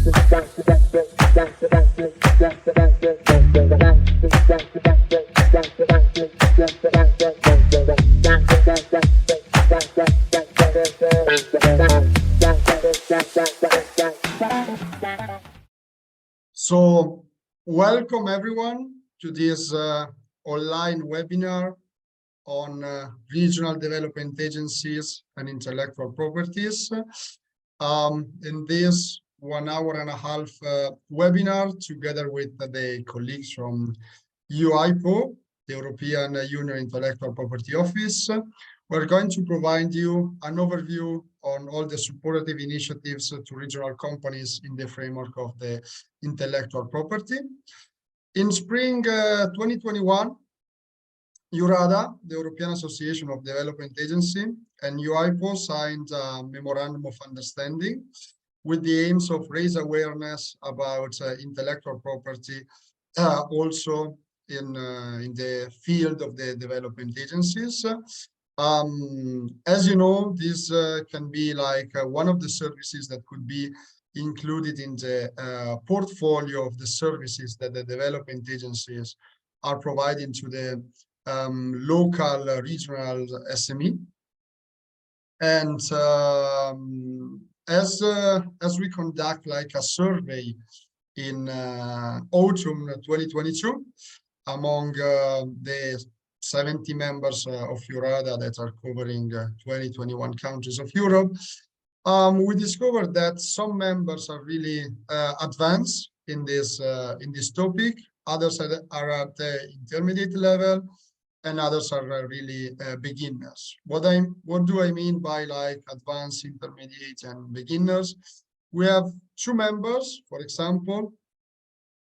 So, welcome everyone to this online webinar on regional development agencies and intellectual properties. In this 1.5 hour webinar, together with the colleagues from EUIPO, the European Union Intellectual Property Office, we're going to provide you an overview on all the supportive initiatives to regional companies in the framework of the intellectual property. In spring 2021, EURADA, the European Association of Development Agency, and EUIPO signed a memorandum of understanding with the aims of raise awareness about intellectual property, also in the field of the development agencies. As you know, this can be like one of the services that could be included in the portfolio of the services that the development agencies are providing to the local regional SME. And as we conduct like a survey in autumn 2022 among the 70 members of EURADA that are covering 20-21 countries of Europe, we discovered that some members are really advanced in this topic. Others are at the intermediate level, and others are really beginners. What do I mean by like advanced, intermediate, and beginners? We have two members, for example,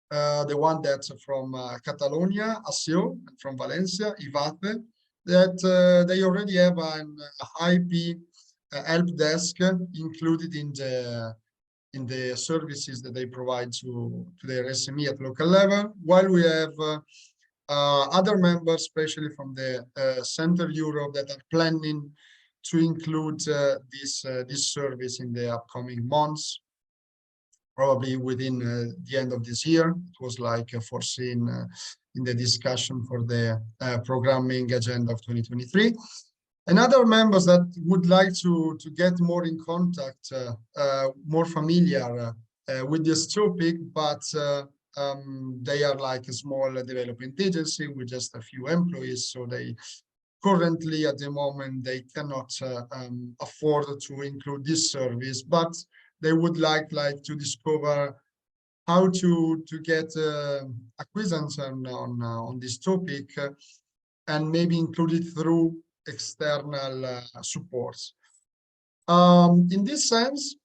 the one that's from Catalonia, ASEO, and from Valencia, IVATE, that they already have an IP help desk included in the services that they provide to their SME at local level, while we have other members, especially from the Central Europe, that are planning to include this service in the upcoming months, probably within the end of this year. It was like foreseen in the discussion for the programming agenda of 2023. And other members that would like to get more in contact, more familiar with this topic, but they are like a small development agency with just a few employees, so they currently at the moment they cannot afford to include this service, but they would like to discover how to get acquisition on this topic and maybe include it through external supports. In this sense,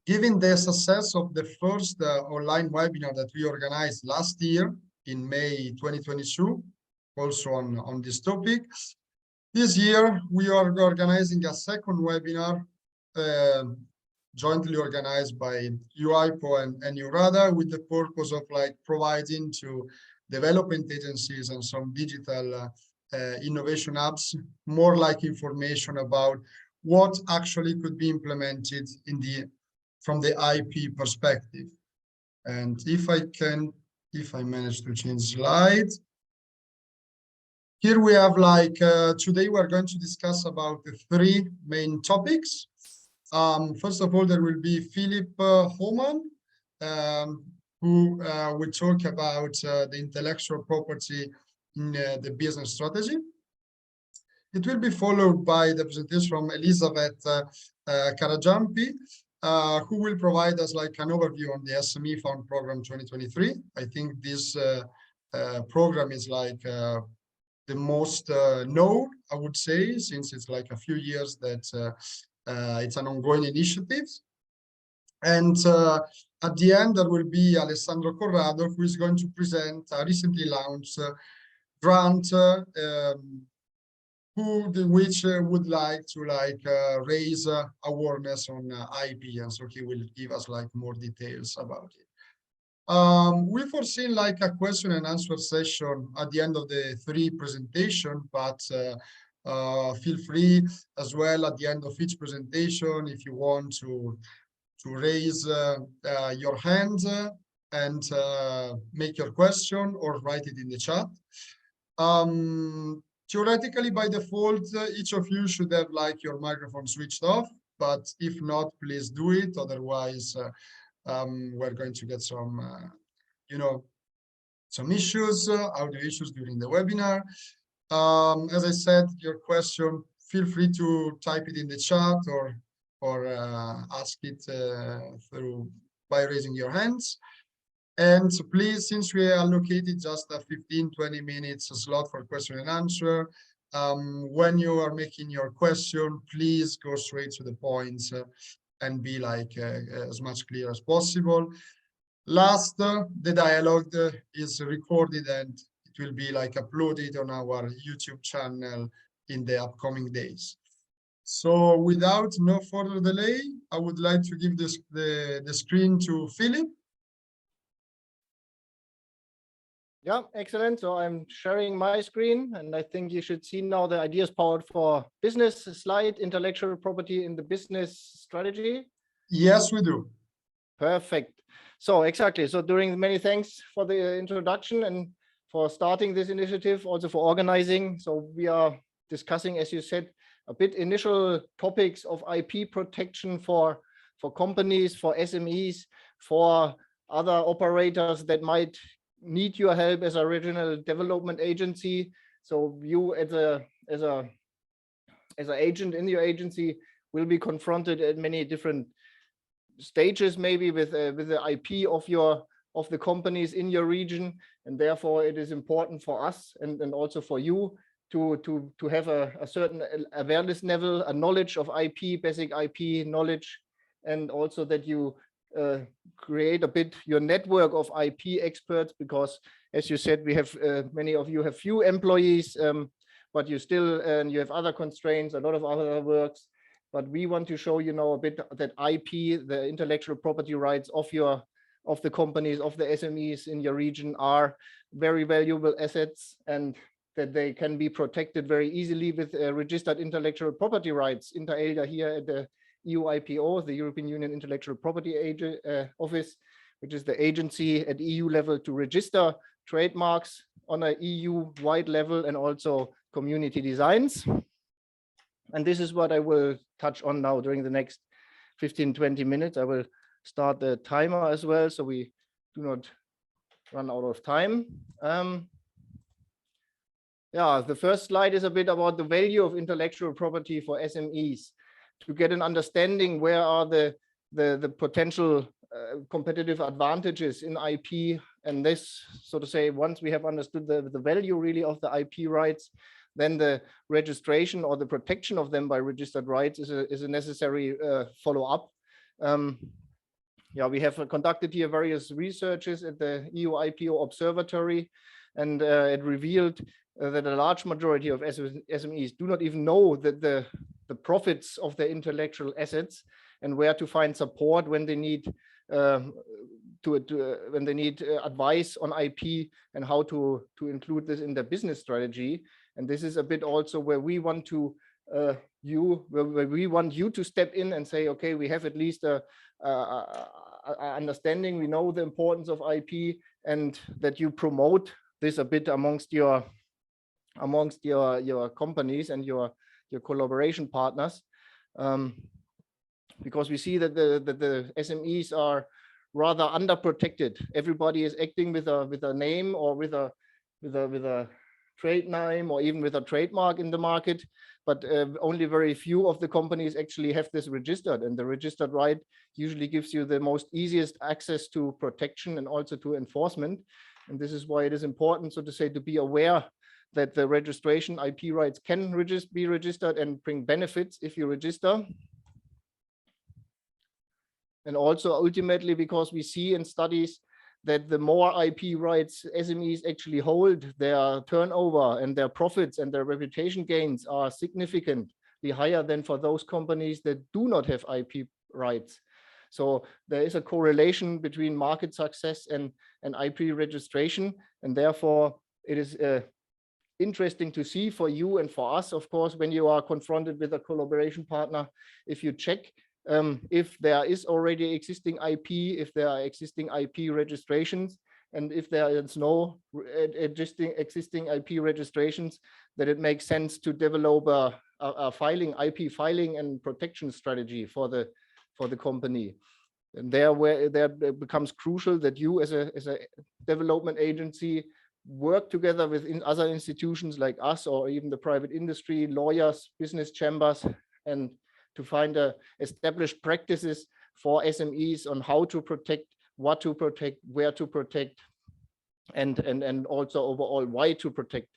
given the success of the first online webinar that we organized last year in May 2022, also on this topic, this year we are organizing a second webinar jointly organized by EUIPO and EURADA, with the purpose of like providing to development agencies and some digital innovation apps more like information about what actually could be implemented from the IP perspective. And if I manage to change slide, here we have like today we're going to discuss about the three main topics. First of all, there will be Philip Homan, who will talk about the intellectual property in the business strategy. It will be followed by the presentation from Elizabeth Karajampi, who will provide us like an overview on the SME Fund Program 2023. I think this program is like the most known, I would say, since it's like a few years that it's an ongoing initiative. And at the end, there will be Alessandro Corrado, who is going to present a recently launched grant, which would like to raise awareness on IP, and so he will give us like more details about it. We foreseen like a question and answer session at the end of the three presentation, but feel free as well at the end of each presentation if you want to raise your hand and make your question or write it in the chat. Theoretically, by default, each of you should have like your microphone switched off, but if not, please do it. Otherwise, we're going to get some, some issues, audio issues during the webinar. As I said, your question, feel free to type it in the chat or ask it by raising your hands. And please, since we allocated just a 15-20 minutes slot for question and answer, when you are making your question, please go straight to the points and be like as much clear as possible. Last, the dialogue is recorded and it will be like uploaded on our YouTube channel in the upcoming days. So without no further delay, I would like to give the screen to Philip. Yeah, excellent. So I'm sharing my screen, and I think you should see now the ideas powered for business slide, intellectual property in the business strategy. Yes, we do. Perfect. So exactly. So many thanks for the introduction and for starting this initiative, also for organizing. So we are discussing, as you said, a bit initial topics of IP protection for companies, for SMEs, for other operators that might need your help as a regional development agency. So you as an agent in your agency will be confronted at many different stages, maybe with the IP of the companies in your region, and therefore it is important for us and also for you to have a certain awareness level, a knowledge of IP, basic IP knowledge, and also that you create a bit your network of IP experts, because as you said, we have many of you have few employees, but you still you have other constraints, a lot of other works. But we want to show a bit that IP, the intellectual property rights of the companies, of the SMEs in your region are very valuable assets, and that they can be protected very easily with registered intellectual property rights, inter alia here at the EUIPO, the European Union Intellectual Property Office, which is the agency at EU level to register trademarks on an EU-wide level and also community designs. And this is what I will touch on now during the next 15-20 minutes. I will start the timer as well, so we do not run out of time. Yeah, the first slide is a bit about the value of intellectual property for SMEs, to get an understanding where are the potential competitive advantages in IP. And this, so to say, once we have understood the value really of the IP rights, then the registration or the protection of them by registered rights is a necessary follow-up. Yeah, we have conducted here various researches at the EUIPO Observatory, and it revealed that a large majority of SMEs do not even know that the profits of their intellectual assets and where to find support when they need advice on IP and how to include this in their business strategy. And this is a bit also where we want to where we want you to step in and say, okay, we have at least a understanding, we know the importance of IP, and that you promote this a bit amongst your companies and your collaboration partners, because we see that the SMEs are rather underprotected. Everybody is acting with a name or with a trade name or even with a trademark in the market, but only very few of the companies actually have this registered, and the registered right usually gives you the most easiest access to protection and also to enforcement. And this is why it is important, so to say, to be aware that the registration IP rights can be registered and bring benefits if you register. And also ultimately, because we see in studies that the more IP rights SMEs actually hold, their turnover and their profits and their reputation gains are significantly higher than for those companies that do not have IP rights. So there is a correlation between market success and IP registration, and therefore it is interesting to see for you and for us, of course, when you are confronted with a collaboration partner, if you check if there is already existing IP, if there are existing IP registrations, and if there is no existing IP registrations, that it makes sense to develop a IP filing and protection strategy for the company. And there it becomes crucial that you as a development agency work together with other institutions like us, or even the private industry, lawyers, business chambers, and to find established practices for SMEs on how to protect, what to protect, where to protect, and also overall why to protect.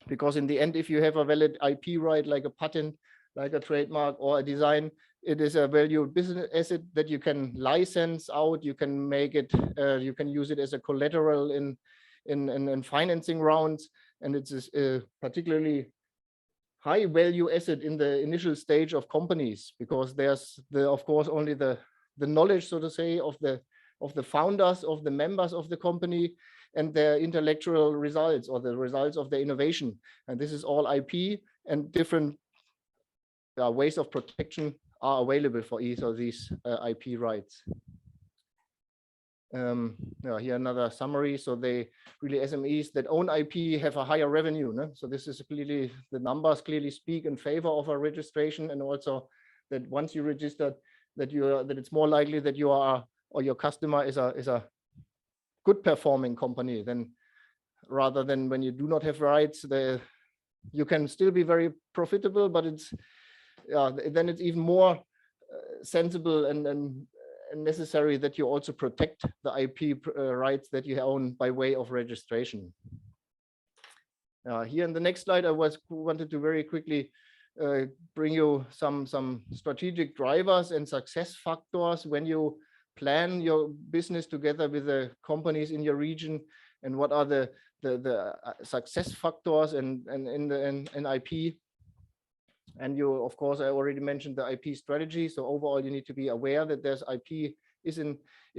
Because in the end, if you have a valid IP right, like a patent, like a trademark or a design, it is a valuable business asset that you can license out. You can make it, you can use it as a collateral in financing rounds, and it's a particularly high value asset in the initial stage of companies, because there's of course only the knowledge, so to say, of the founders, of the members of the company, and their intellectual results, or the results of their innovation. And this is all IP, and different ways of protection are available for each of these IP rights. Here another summary. So they really, SMEs that own IP have a higher revenue. No? So this is clearly, the numbers clearly speak in favor of a registration, and also that once you register, that it's more likely that you are, or your customer is a good performing company, than rather than when you do not have rights. You can still be very profitable, but it's then it's even more sensible and necessary that you also protect the IP rights that you own by way of registration. Here in the next slide, I wanted to very quickly bring you some strategic drivers and success factors when you plan your business together with the companies in your region, and what are the success factors and in IP. And you, of course, I already mentioned the IP strategy. So overall, you need to be aware that there's IP is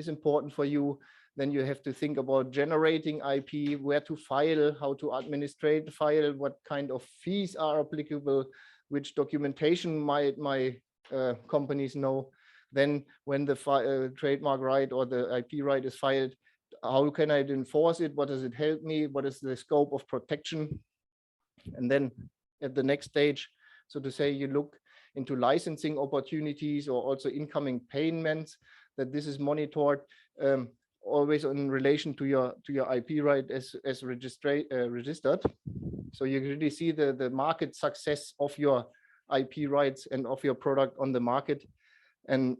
important for you. Then you have to think about generating IP, where to file, how to administrate the file, what kind of fees are applicable, which documentation might my companies know. Then when the trademark right or the IP right is filed, how can I enforce it? What does it help me? What is the scope of protection? And then at the next stage, so to say, you look into licensing opportunities, or also incoming payments, that this is monitored always in relation to your IP right as registered. So you really see the market success of your IP rights and of your product on the market. And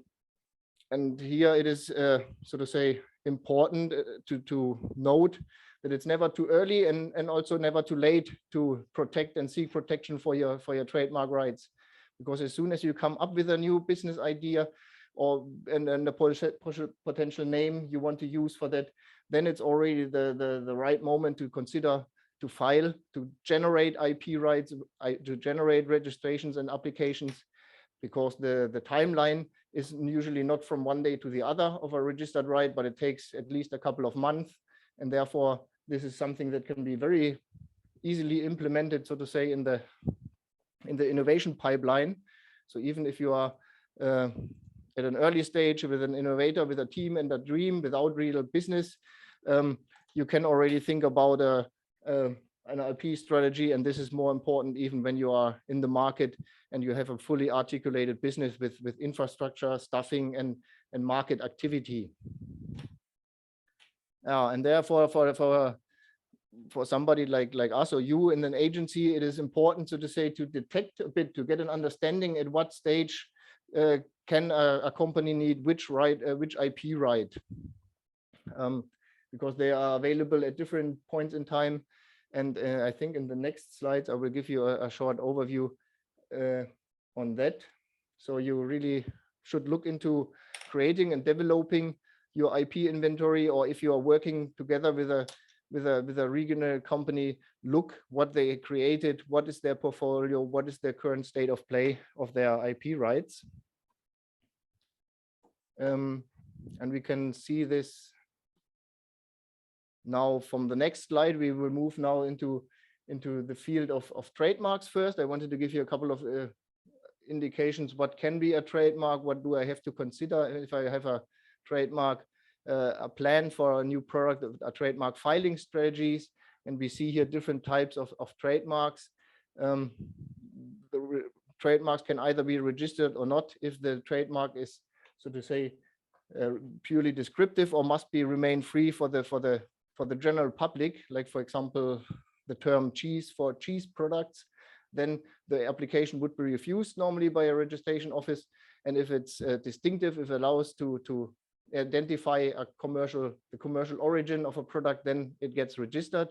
here it is, so to say, important to note that it's never too early and also never too late to protect and seek protection for your trademark rights. Because as soon as you come up with a new business idea and a potential name you want to use for that, then it's already the right moment to consider to file, to generate IP rights, to generate registrations and applications, because the timeline is usually not from one day to the other of a registered right, but it takes at least a couple of months. And therefore, this is something that can be very easily implemented, so to say, in the innovation pipeline. So even if you are at an early stage with an innovator, with a team and a dream, without real business, you can already think about an IP strategy. And this is more important even when you are in the market and you have a fully articulated business with infrastructure, staffing, and market activity. And therefore, for somebody like us or you in an agency, it is important, so to say, to detect a bit, to get an understanding at what stage can a company need which IP right, because they are available at different points in time. And I think in the next slides, I will give you a short overview on that. So you really should look into creating and developing your IP inventory, or if you are working together with a regional company, look what they created, what is their portfolio, what is their current state of play of their IP rights. And we can see this now from the next slide. We will move now into the field of trademarks first. I wanted to give you a couple of indications what can be a trademark, what do I have to consider if I have a trademark, a plan for a new product, a trademark filing strategies. And we see here different types of trademarks. Trademarks can either be registered or not if the trademark is, so to say, purely descriptive, or must be remain free for the general public, like for example the term cheese for cheese products. Then the application would be refused normally by a registration office. And if it's distinctive, if it allows to identify the commercial origin of a product, then it gets registered.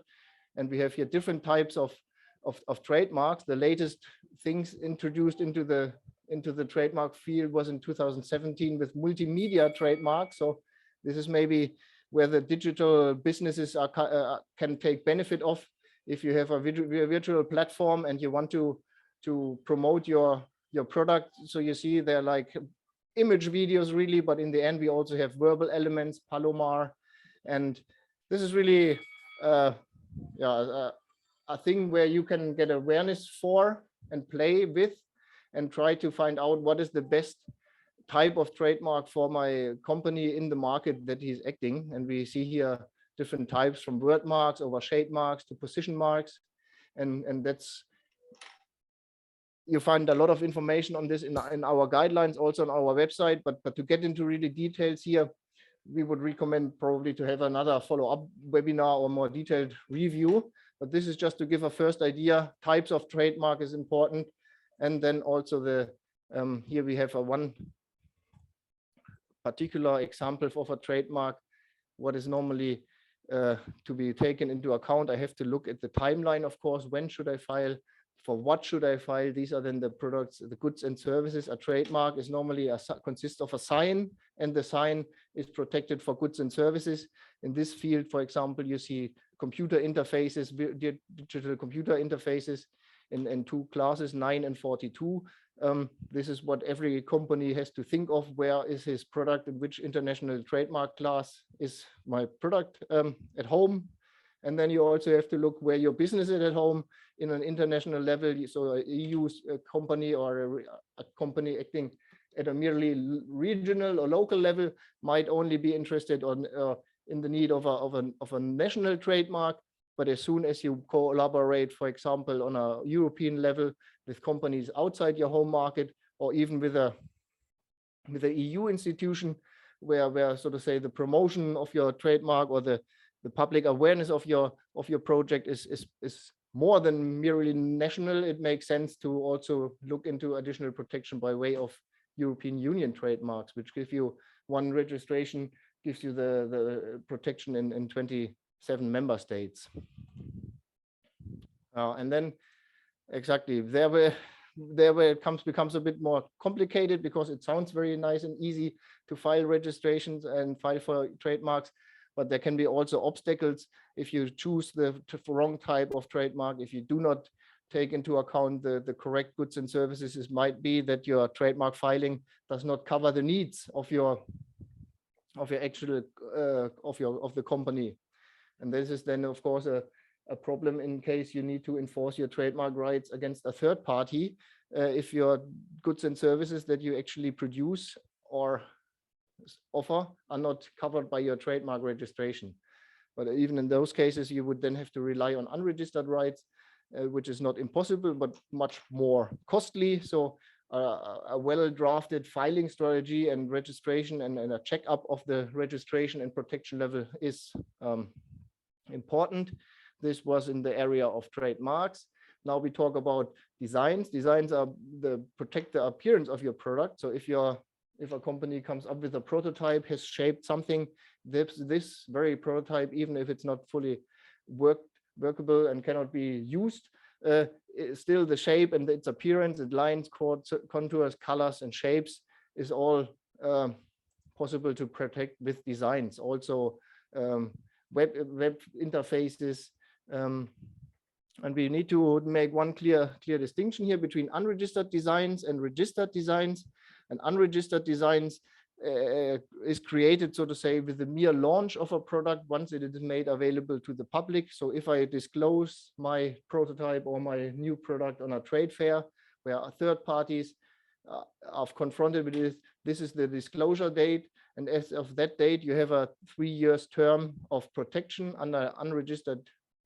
And we have here different types of trademarks. The latest things introduced into the trademark field was in 2017 with multimedia trademarks. So this is maybe where the digital businesses can take benefit of. If you have a virtual platform and you want to promote your product, so you see they're like image videos really, but in the end we also have verbal elements, Palomar, and this is really a thing where you can get awareness for and play with and try to find out what is the best type of trademark for my company in the market that he's acting. And we see here different types, from word marks over shade marks to position marks. And that's, you find a lot of information on this in our guidelines, also on our website. But to get into really details here, we would recommend probably to have another follow-up webinar or more detailed review. But this is just to give a first idea. Types of trademark is important. And then also here we have one particular example of a trademark. What is normally to be taken into account, I have to look at the timeline, of course. When should I file? For what should I file? These are then the products, the goods and services. A trademark is normally consists of a sign, and the sign is protected for goods and services. In this field, for example, you see computer interfaces, digital computer interfaces in two classes, 9 and 42. This is what every company has to think of. Where is his product, in which international trademark class is my product at home? And then you also have to look where your business is at home in an international level. So a EU company or a company acting at a merely regional or local level might only be interested in the need of a national trademark. But as soon as you collaborate, for example, on a European level with companies outside your home market, or even with a EU institution, where so to say the promotion of your trademark or the public awareness of your project is more than merely national, it makes sense to also look into additional protection by way of European Union trademarks, which give you one registration, gives you the protection in 27 member states. And then exactly there where it becomes a bit more complicated, because it sounds very nice and easy to file registrations and file for trademarks, but there can be also obstacles if you choose the wrong type of trademark. If you do not take into account the correct goods and services, it might be that your trademark filing does not cover the needs of the company. And this is then, of course, a problem in case you need to enforce your trademark rights against a third party, if your goods and services that you actually produce or offer are not covered by your trademark registration. But even in those cases, you would then have to rely on unregistered rights, which is not impossible, but much more costly. So a well-drafted filing strategy and registration and a checkup of the registration and protection level is important. This was in the area of trademarks. Now we talk about designs. Designs are protect the appearance of your product. So if a company comes up with a prototype, has shaped something, this very prototype, even if it's not fully workable and cannot be used, still the shape and its appearance, its lines, contours, colors, and shapes is all possible to protect with designs. Also web interfaces, and we need to make one clear distinction here between unregistered designs and registered designs. And unregistered designs is created, so to say, with the mere launch of a product once it is made available to the public. So if I disclose my prototype or my new product on a trade fair where third parties are confronted with this is the disclosure date, and as of that date, you have a 3 years term of protection under unregistered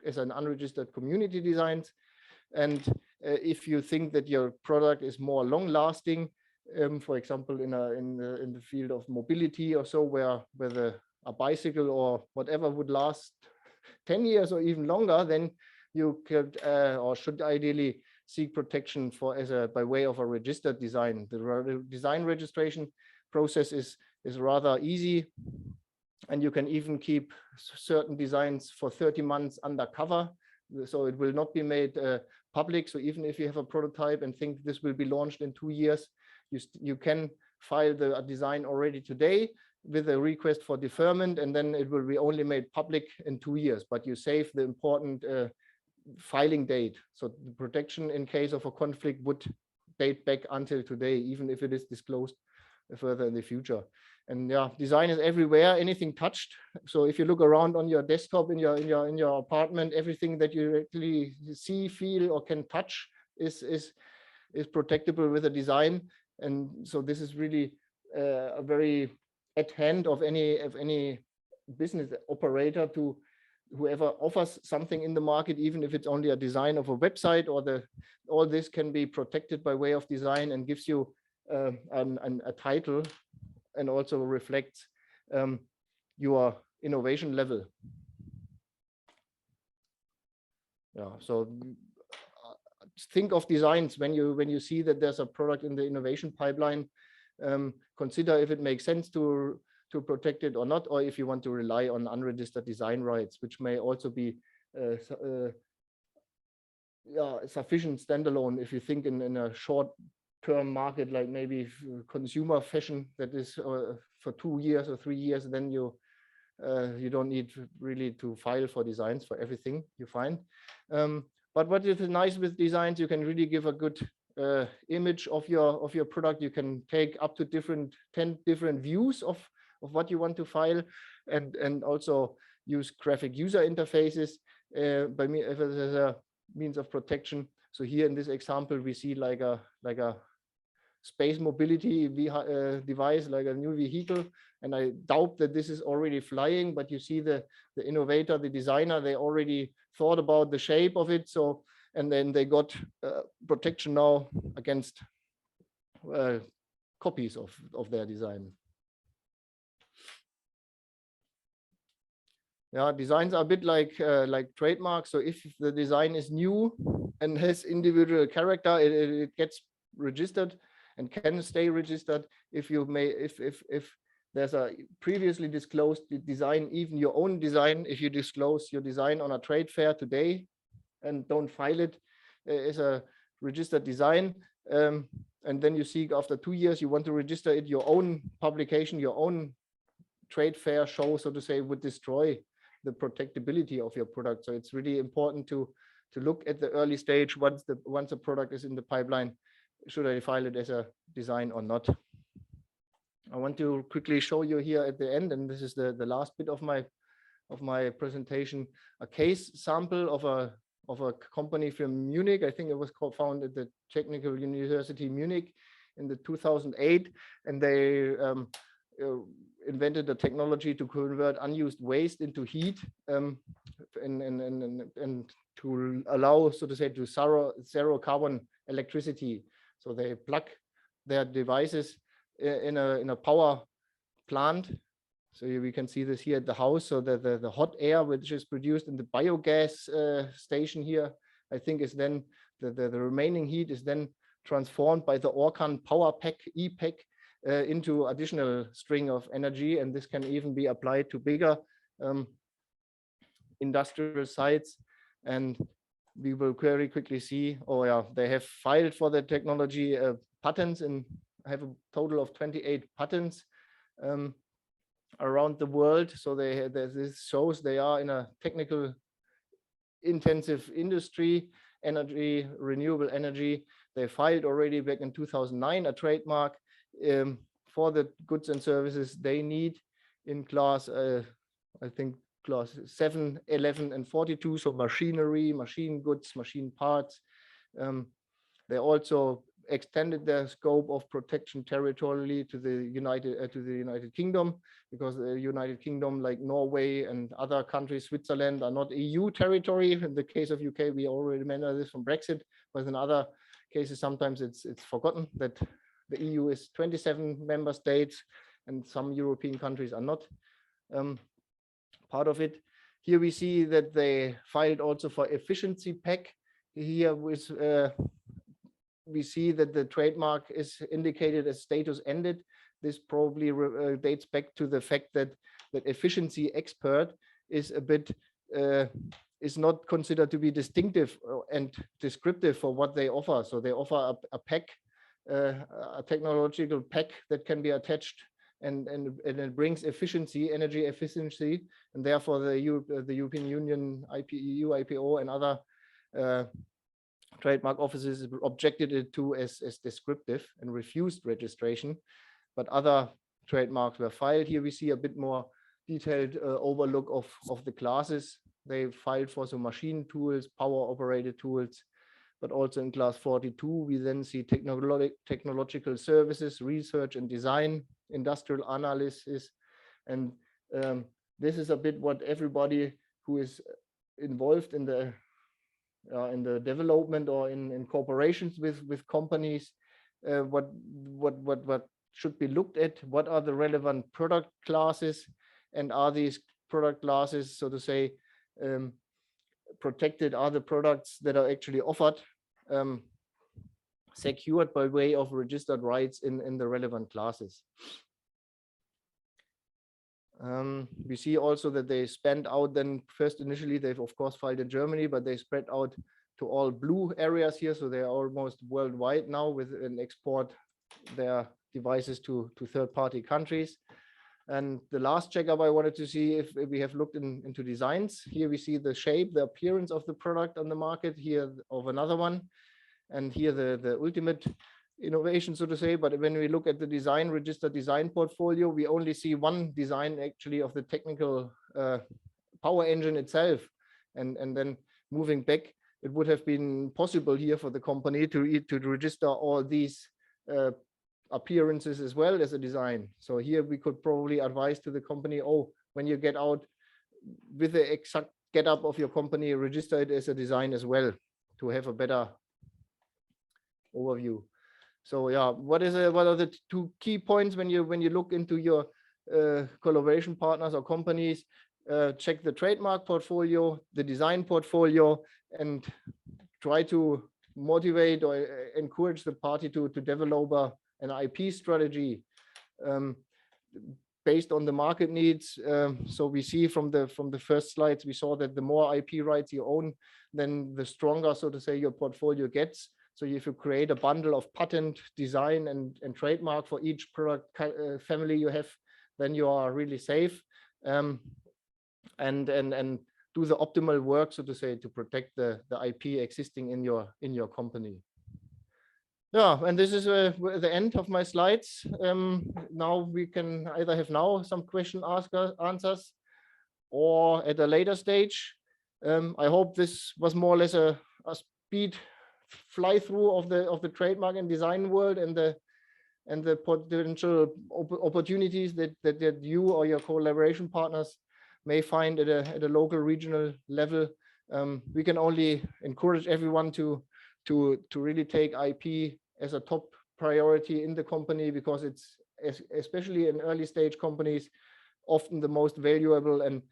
as an unregistered community designs. And if you think that your product is more long-lasting, for example, in the field of mobility or so, where a bicycle or whatever would last 10 years or even longer, then you could or should ideally seek protection by way of a registered design. The design registration process is rather easy, and you can even keep certain designs for 30 months undercover, so it will not be made public. So even if you have a prototype and think this will be launched in 2 years, you can file a design already today with a request for deferment, and then it will be only made public in 2 years, but you save the important filing date. So the protection in case of a conflict would date back until today, even if it is disclosed further in the future. And yeah, design is everywhere, anything touched. So if you look around on your desktop in your apartment, everything that you actually see, feel, or can touch is protectable with a design. And so this is really a very at hand of any business operator to whoever offers something in the market, even if it's only a design of a website, or all this can be protected by way of design and gives you a title, and also reflects your innovation level. Yeah, so think of designs when you see that there's a product in the innovation pipeline. Consider if it makes sense to protect it or not, or if you want to rely on unregistered design rights, which may also be sufficient standalone if you think in a short-term market, like maybe consumer fashion, that is for 2 years or 3 years, then you don't need really to file for designs for everything you find. But what is nice with designs, you can really give a good image of your product. You can take up to 10 different views of what you want to file, and also use graphic user interfaces by me as a means of protection. So here in this example, we see like a space mobility device, like a new vehicle, and I doubt that this is already flying, but you see the innovator, the designer, they already thought about the shape of it. So, and then they got protection now against copies of their design. Yeah, designs are a bit like trademarks. So if the design is new and has individual character, it gets registered and can stay registered. If there's a previously disclosed design, even your own design, if you disclose your design on a trade fair today and don't file it as a registered design, and then you seek after 2 years, you want to register it, your own publication, your own trade fair show, so to say, would destroy the protectability of your product. So it's really important to look at the early stage. Once a product is in the pipeline, should I file it as a design or not? I want to quickly show you here at the end, and this is the last bit of my presentation, a case sample of a company from Munich. I think it was founded at the Technical University Munich in the 2008, and they invented a technology to convert unused waste into heat, and to allow, so to say, to zero carbon electricity. So they plug their devices in a power plant. So we can see this here at the house. So the hot air which is produced in the biogas station here, I think is then the remaining heat is then transformed by the Orkan power pack e-pack into additional string of energy, and this can even be applied to bigger industrial sites. And we will very quickly see, they have filed for the technology patents, and have a total of 28 patents around the world. So this shows they are in a technical intensive industry, energy, renewable energy. They filed already back in 2009 a trademark for the goods and services they need in class, I think class 7, 11, and 42. So machinery, machine goods, machine parts. They also extended their scope of protection territorially to the United Kingdom, because the United Kingdom, like Norway and other countries, Switzerland, are not EU territory. In the case of UK, we already remember this from Brexit, but in other cases, sometimes it's forgotten that the EU is 27 member states, and some European countries are not part of it. Here we see that they filed also for efficiency pack. Here with we see that the trademark is indicated as status ended. This probably dates back to the fact that efficiency expert is a bit is not considered to be distinctive and descriptive for what they offer. So they offer a pack, a technological pack that can be attached, and it brings efficiency, energy efficiency, and therefore the European Union, EUIPO, and other trademark offices objected it to as descriptive and refused registration. But other trademarks were filed. Here we see a bit more detailed overlook of the classes. They filed for some machine tools, power operated tools, but also in class 42, we then see technological services, research and design, industrial analysis. And this is a bit what everybody who is involved in the development or in corporations with companies, what should be looked at, what are the relevant product classes, and are these product classes, so to say, protected? Are the products that are actually offered secured by way of registered rights in the relevant classes? We see also that they spanned out then first initially, they've of course filed in Germany, but they spread out to all blue areas here. So they're almost worldwide now with an export their devices to third-party countries. And the last checkup I wanted to see if we have looked into designs. Here we see the shape, the appearance of the product on the market, here of another one, and here the ultimate innovation, so to say. But when we look at the design, registered design portfolio, we only see one design actually of the technical power engine itself. And then moving back, it would have been possible here for the company to register all these appearances as well as a design. So here we could probably advise to the company, oh, when you get out with the exact get up of your company, register it as a design as well to have a better overview. So yeah, what are the two key points when you look into your collaboration partners or companies? Check the trademark portfolio, the design portfolio, and try to motivate or encourage the party to develop an IP strategy based on the market needs. So we see from the first slides, we saw that the more IP rights you own, then the stronger, so to say, your portfolio gets. So if you create a bundle of patent, design, and trademark for each product family you have, then you are really safe. And do the optimal work, so to say, to protect the IP existing in your company. Yeah, and this is the end of my slides. Now we can either have some question answers, or at a later stage. I hope this was more or less a speed fly through of the trademark and design world and the potential opportunities that you or your collaboration partners may find at a local regional level. We can only encourage everyone to really take IP as a top priority in the company, because it's especially in early stage companies often the most valuable and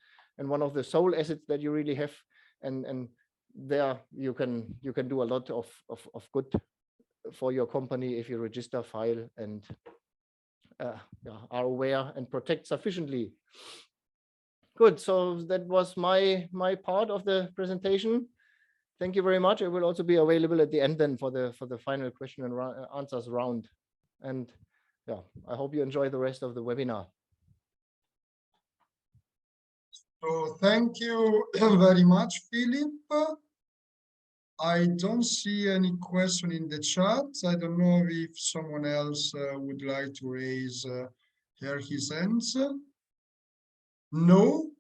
one of the sole assets that you really have, and there you can do a lot of good for your company if you register, file, and are aware and protect sufficiently. Good, so that was my part of the presentation. Thank you very much. I will also be available at the end then for the final question and answers round. And yeah, I hope you enjoy the rest of the webinar. So thank you very much, Philip. I don't see any question in the chat. I don't know if someone else would like to raise his hands. No.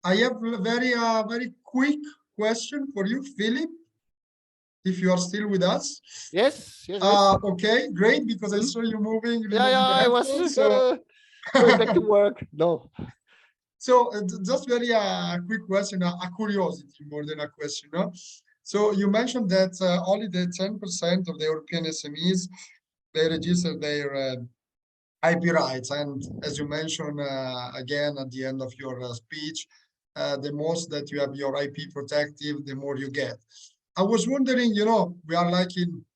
I have a very quick question for you, Philip. if you are still with us. Yes, yes, yes. Okay, great, because I Mhm. saw you moving, Yeah, removing yeah, the I was headphones. So, going back to work. No. so just very quick question, a curiosity more than a question. No? So you mentioned that only the 10% of the European SMEs, they register their IP rights. And as you mentioned again at the end of your speech, the most that you have your IP protective, the more you get. I was wondering, we are like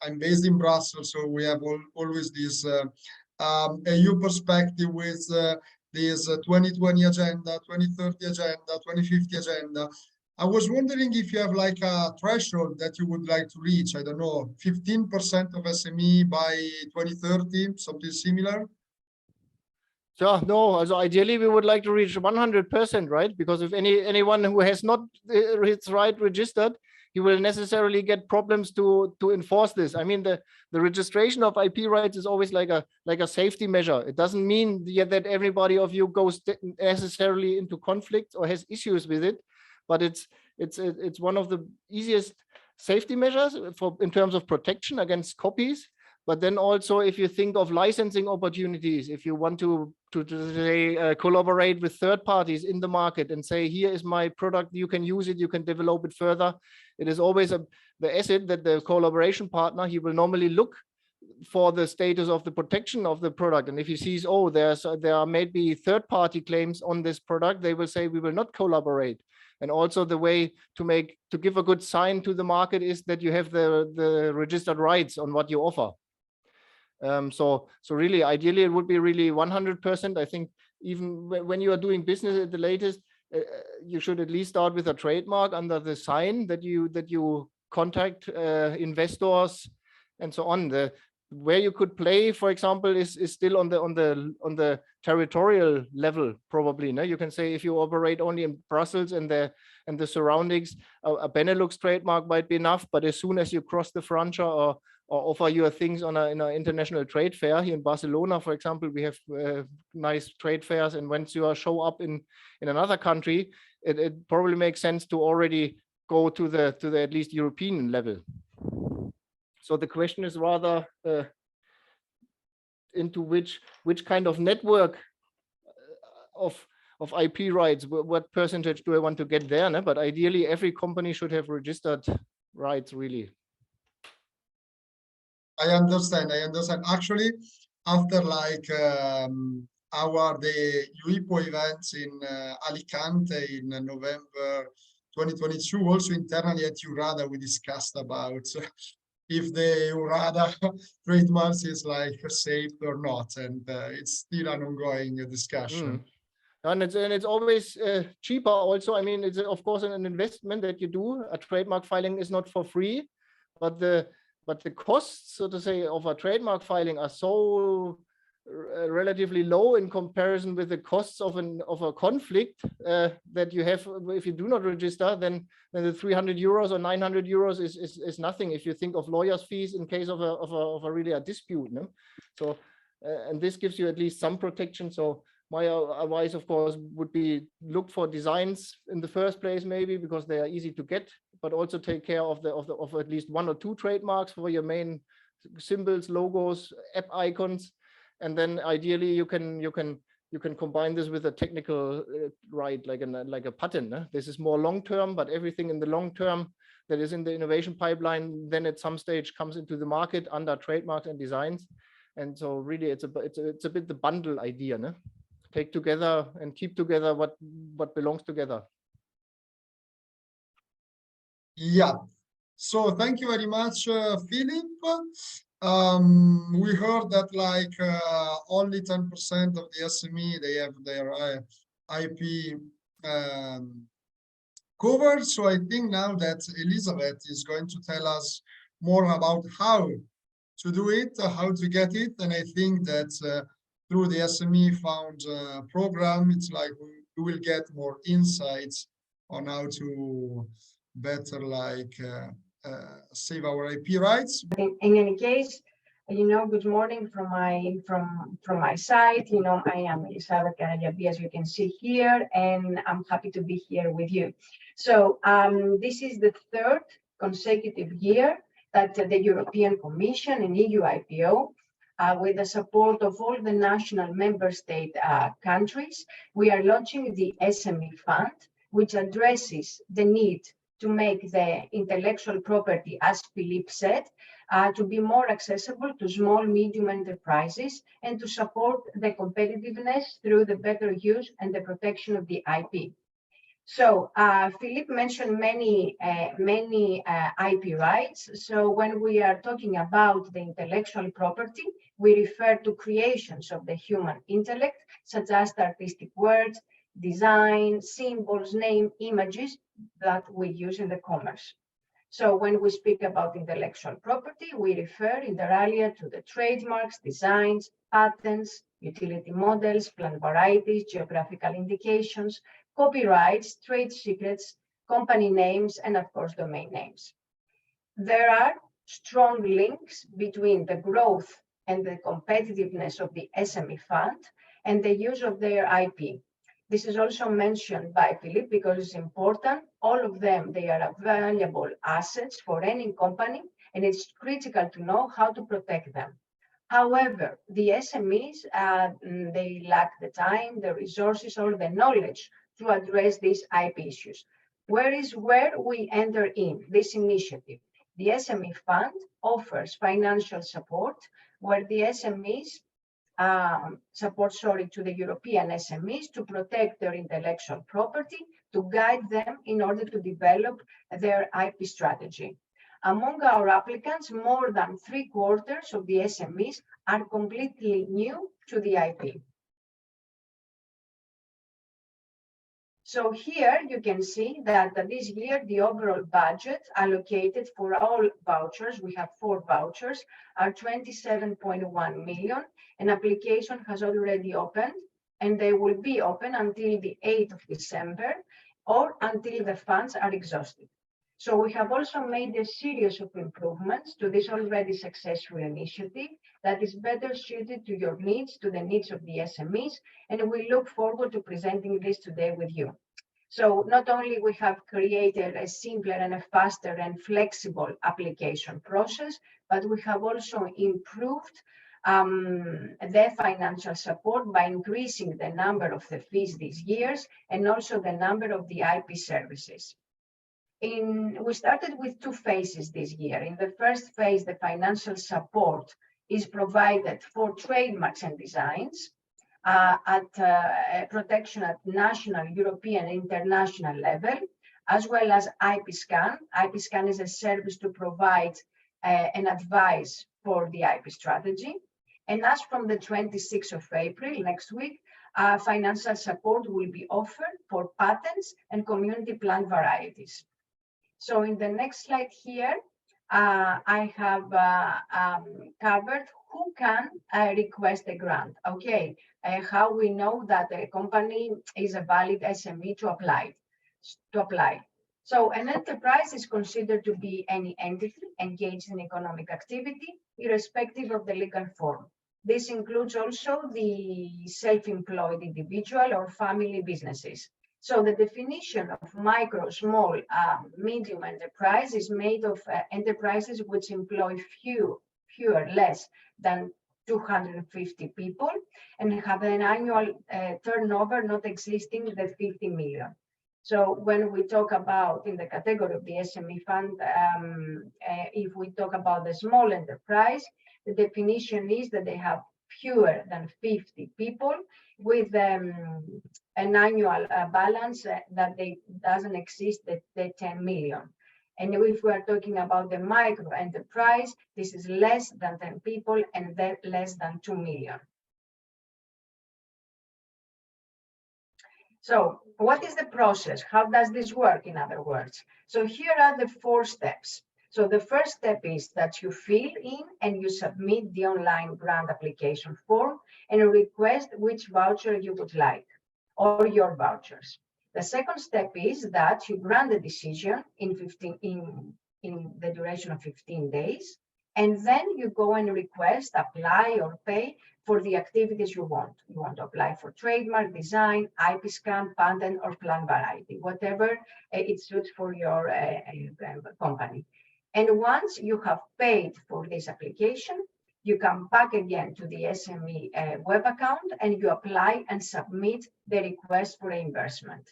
I'm based in Brussels, so we have always this EU perspective with this 2020 agenda, 2030 agenda, 2050 agenda. I was wondering if you have like a threshold that you would like to reach. I don't know, 15% of SME by 2030, something similar. So no, also ideally we would like to reach 100%, right? Because if anyone who has not its right registered, he will necessarily get problems to enforce this. I mean, the registration of IP rights is always like a safety measure. It doesn't mean yet that everybody of you goes necessarily into conflict or has issues with it, but it's one of the easiest safety measures in terms of protection against copies. But then also, if you think of licensing opportunities, if you want to say, collaborate with third parties in the market and say, here is my product, you can use it, you can develop it further. It is always the asset that the collaboration partner, he will normally look for the status of the protection of the product. And if he sees, oh, there are maybe third party claims on this product, they will say, we will not collaborate. And also the way to give a good sign to the market is that you have the registered rights on what you offer. So really, ideally, it would be really 100%. I think even when you are doing business at the latest, you should at least start with a trademark under the sign that you contact investors and so on. Where you could play, for example, is still on the territorial level, probably. No, you can say if you operate only in Brussels and the surroundings, a Benelux trademark might be enough. But as soon as you cross the frontier or offer your things in an international trade fair here in Barcelona, for example, we have nice trade fairs. And once you show up in another country, it probably makes sense to already go to the at least European level. So the question is rather into which kind of network of IP rights, what percentage do I want to get there? No? But ideally, every company should have registered rights, really. I understand. Actually, after like the EUIPO events in Alicante in November 2022, also internally at EURADA, we discussed about if the EURADA trademarks is like safe or not, and it's still an ongoing discussion. And it's always cheaper also. I mean, it's of course an investment that you do. A trademark filing is not for free, but the costs, so to say, of a trademark filing are so relatively low in comparison with the costs of a conflict that you have if you do not register. Then the 300 euros or 900 euros is nothing if you think of lawyers' fees in case of a really a dispute. No? So and this gives you at least some protection. So my advice, of course, would be look for designs in the first place, maybe because they are easy to get, but also take care of at least one or two trademarks for your main symbols, logos, app icons, and then ideally you can combine this with a technical right, like a patent. This is more long term, but everything in the long term that is in the innovation pipeline then at some stage comes into the market under trademarks and designs. And so really, it's a bit the bundle idea, no? Take together and keep together what belongs together. Yeah. So thank you very much, Philip. We heard that like only 10% of the SME, they have their IP covered. So I think now that Elizabeth is going to tell us more about how to do it, how to get it. And I think that through the SME Found program, it's like we will get more insights on how to better like save our IP rights. In any case, good morning from my side. I am Elizabeth Garayapi, as you can see here, and I'm happy to be here with you. So this is the third consecutive year that the European Commission and EUIPO, with the support of all the national member state countries, we are launching the SME Fund, which addresses the need to make the intellectual property, as Philippe said, to be more accessible to small, medium enterprises and to support the competitiveness through the better use and the protection of the IP. So Philippe mentioned many IP rights. So when we are talking about the intellectual property, we refer to creations of the human intellect, such as artistic works, design, symbols, name, images that we use in the commerce. So when we speak about intellectual property, we refer inter alia to the trademarks, designs, patents, utility models, plant varieties, geographical indications, copyrights, trade secrets, company names, and of course, domain names. There are strong links between the growth and the competitiveness of the SME Fund and the use of their IP. This is also mentioned by Philippe because it's important. All of them, they are valuable assets for any company, and it's critical to know how to protect them. However, the SMEs, they lack the time, the resources, or the knowledge to address these IP issues. Where we enter in this initiative? The SME Fund offers financial support where the SMEs to the European SMEs to protect their intellectual property, to guide them in order to develop their IP strategy. Among our applicants, more than 3/4 of the SMEs are completely new to the IP. So here you can see that this year, the overall budget allocated for all vouchers, we have 4 vouchers, are 27.1 million. An application has already opened, and they will be open until the 8th of December or until the funds are exhausted. So we have also made a series of improvements to this already successful initiative that is better suited to your needs, to the needs of the SMEs, and we look forward to presenting this today with you. So not only we have created a simpler and a faster and flexible application process, but we have also improved the financial support by increasing the number of the fees these years and also the number of the IP services. We started with 2 phases this year. In the first phase, the financial support is provided for trademarks and designs at protection at national, European, international level, as well as IP scan. IP scan is a service to provide an advice for the IP strategy. And as from the 26th of April, next week, financial support will be offered for patents and community plant varieties. So in the next slide here, I have covered who can request a grant. Okay, how we know that a company is a valid SME to apply. So an enterprise is considered to be any entity engaged in economic activity, irrespective of the legal form. This includes also the self-employed individual or family businesses. So the definition of micro, small, medium enterprise is made of enterprises which employ less than 250 people and have an annual turnover not exceeding the 50 million. So when we talk about in the category of the SME Fund, if we talk about the small enterprise, the definition is that they have fewer than 50 people with an annual balance that doesn't exceed the 10 million. And if we are talking about the micro enterprise, this is less than 10 people and less than 2 million. So what is the process? How does this work, in other words? So here are the 4 steps. So the first step is that you fill in and you submit the online grant application form and request which voucher you would like, or your vouchers. The second step is that you grant the decision in the duration of 15 days, and then you go and request, apply or pay for the activities you want. You want to apply for trademark, design, IP scan, patent, or plant variety, whatever it suits for your company. And once you have paid for this application, you come back again to the SME web account and you apply and submit the request for reimbursement.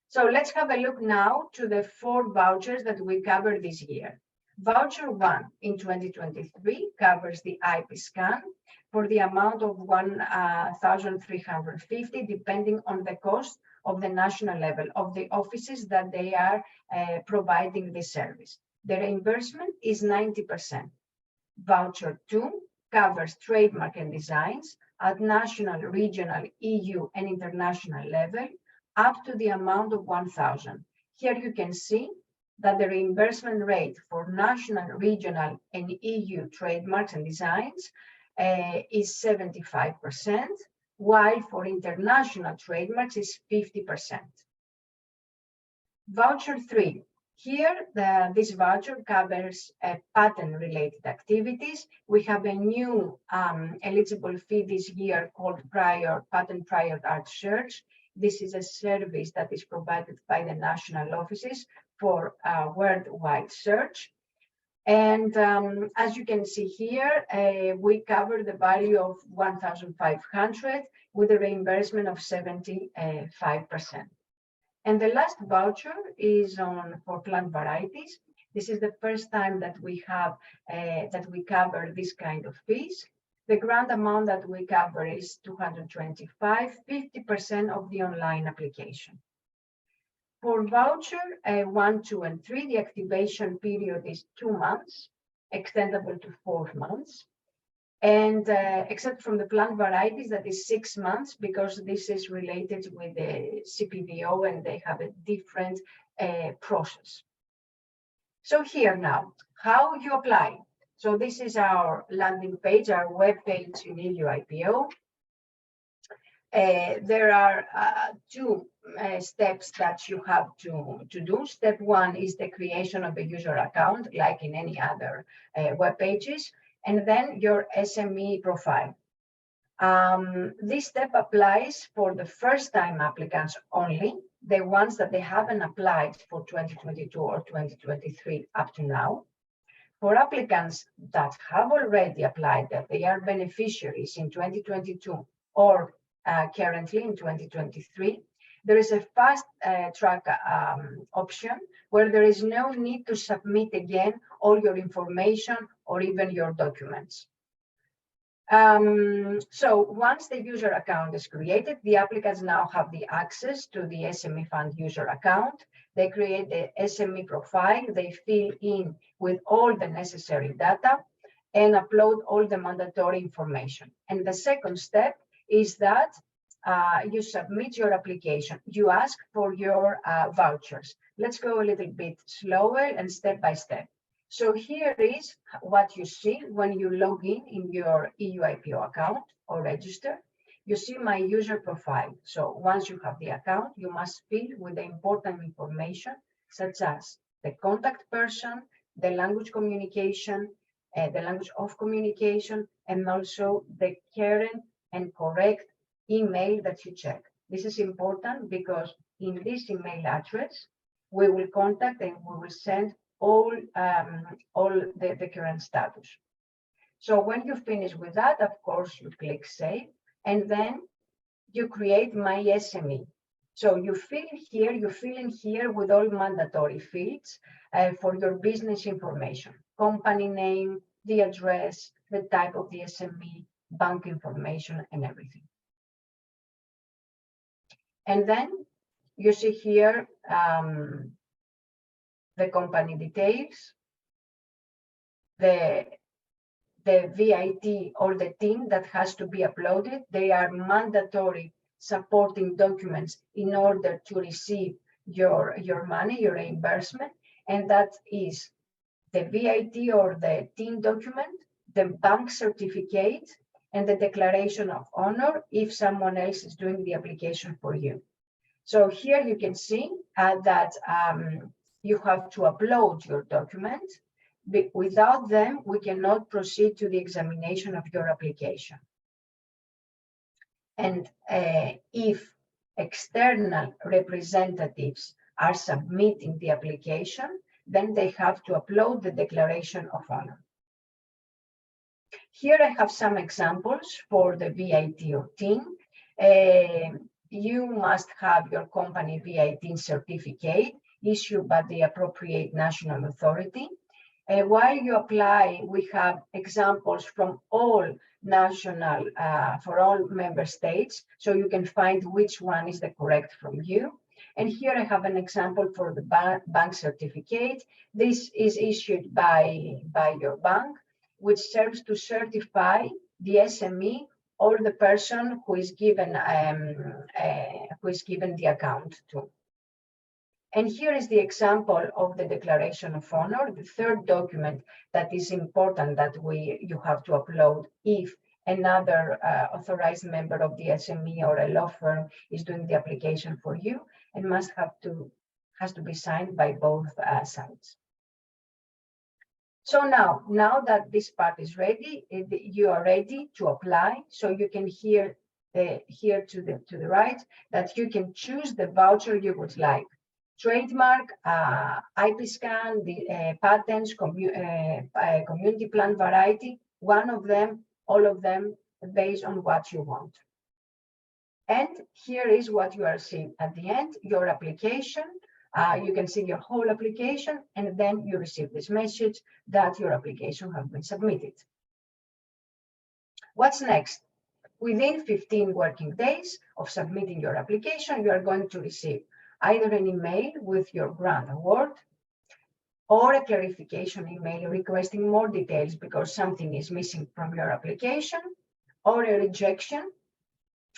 So let's have a look now to the 4 vouchers that we covered this year. Voucher 1 in 2023 covers the IP scan for the amount of 1,350, depending on the cost of the national level of the offices that they are providing this service. The reimbursement is 90%. Voucher 2 covers trademark and designs at national, regional, EU, and international level up to the amount of 1,000. Here you can see that the reimbursement rate for national, regional, and EU trademarks and designs is 75%, while for international trademarks is 50%. Voucher 3. Here, this voucher covers patent-related activities. We have a new eligible fee this year called patent prior art search. This is a service that is provided by the national offices for worldwide search. And as you can see here, we cover the value of 1,500 with a reimbursement of 75%. And the last voucher is for plant varieties. This is the first time that we have that we cover this kind of fees. The grant amount that we cover is 225, 50% of the online application. For voucher 1, 2, and 3, the activation period is 2 months, extendable to 4 months. And except from the plant varieties, that is 6 months, because this is related with the CPVO and they have a different process. So here now, how you apply. So this is our landing page, our web page in EUIPO. There are 2 steps that you have to do. Step 1 is the creation of a user account, like in any other web pages, and then your SME profile. This step applies for the first-time applicants only, the ones that they haven't applied for 2022 or 2023 up to now. For applicants that have already applied, that they are beneficiaries in 2022 or currently in 2023, there is a fast track option where there is no need to submit again all your information or even your documents. So once the user account is created, the applicants now have the access to the SME Fund user account. They create the SME profile, they fill in with all the necessary data and upload all the mandatory information. And the second step is that you submit your application. You ask for your vouchers. Let's go a little bit slower and step by step. So here is what you see when you log in your EUIPO account or register. You see my user profile. So once you have the account, you must fill with the important information, such as the contact person, the language communication, the language of communication, and also the current and correct email that you check. This is important because in this email address, we will contact and we will send all the current status. So when you finish with that, of course, you click save, and then you create my SME. So you fill in here with all mandatory fields for your business information, company name, the address, the type of the SME, bank information, and everything. And then you see here the company details, the VIT or the TIN that has to be uploaded. They are mandatory supporting documents in order to receive your money, your reimbursement, and that is the VIT or the TIN document, the bank certificate, and the declaration of honor if someone else is doing the application for you. So here you can see that you have to upload your documents. Without them, we cannot proceed to the examination of your application. And if external representatives are submitting the application, then they have to upload the declaration of honor. Here I have some examples for the VAT team. You must have your company VAT certificate issued by the appropriate national authority. While you apply, we have examples from all national, for all member states, so you can find which one is the correct from you. And here I have an example for the bank certificate. This is issued by your bank, which serves to certify the SME or the person who is given the account to. And here is the example of the declaration of honor, the third document that is important that you have to upload if another authorized member of the SME or a law firm is doing the application for you, and has to be signed by both sides. So now that this part is ready, you are ready to apply. So you can hear here to the right that you can choose the voucher you would like. Trademark, IP scan, the patents, community plan variety, one of them, all of them, based on what you want. And here is what you are seeing at the end, your application. You can see your whole application, and then you receive this message that your application has been submitted. What's next? Within 15 working days of submitting your application, you are going to receive either an email with your grant award or a clarification email requesting more details because something is missing from your application, or a rejection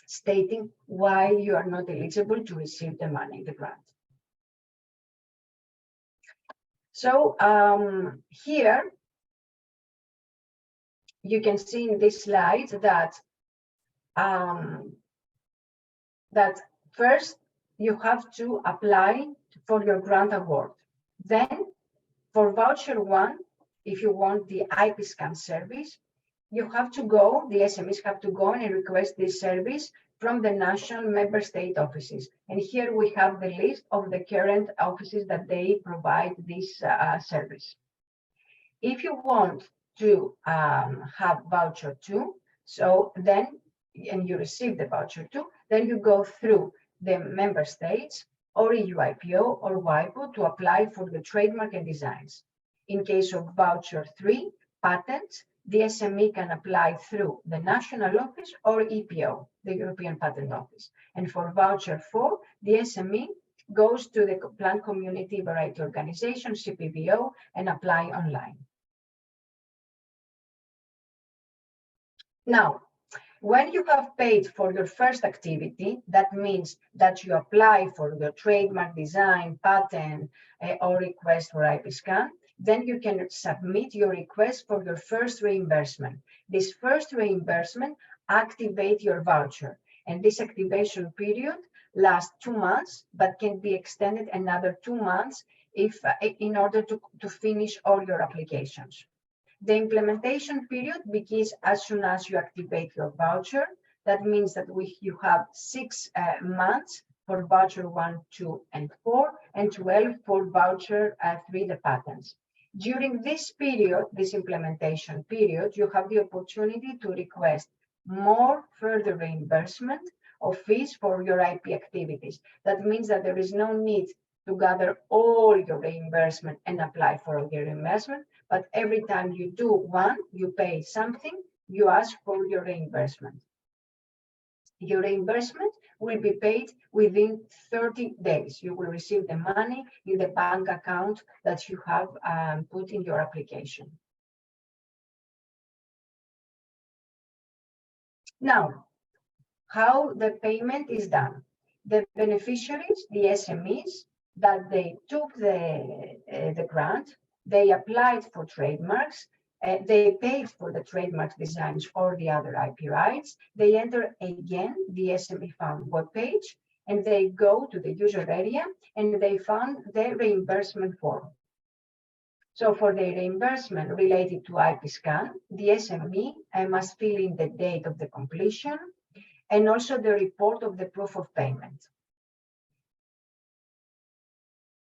stating why you are not eligible to receive the money, the grant. So here you can see in this slide that that first you have to apply for your grant award. Then for voucher 1, if you want the IP scan service, you have to go, the SMEs have to go and request this service from the national member state offices. And here we have the list of the current offices that they provide this service. If you want to have voucher 2, so then, and you receive the voucher 2, then you go through the member states or EUIPO or EUIPO to apply for the trademark and designs. In case of voucher 3, patents, the SME can apply through the national office or EPO, the European Patent Office. And for voucher 4, the SME goes to the Plant Community Variety Organization, CPVO, and apply online. Now, when you have paid for your first activity, that means that you apply for your trademark, design, patent, or request for IP scan, then you can submit your request for your first reimbursement. This first reimbursement activates your voucher, and this activation period lasts 2 months, but can be extended another 2 months if in order to finish all your applications. The implementation period begins as soon as you activate your voucher. That means that you have 6 months for voucher 1, 2, and 4, and 12 for voucher 3, the patents. During this period, this implementation period, you have the opportunity to request more further reimbursement of fees for your IP activities. That means that there is no need to gather all your reimbursement and apply for all your reimbursement, but every time you do one, you pay something, you ask for your reimbursement. Your reimbursement will be paid within 30 days. You will receive the money in the bank account that you have put in your application. Now, how the payment is done. The beneficiaries, the SMEs, that they took the grant, they applied for trademarks, they paid for the trademark designs or the other IP rights, they enter again the SME Fund webpage, and they go to the user area and they found the reimbursement form. So for the reimbursement related to IP scan, the SME must fill in the date of the completion and also the report of the proof of payment.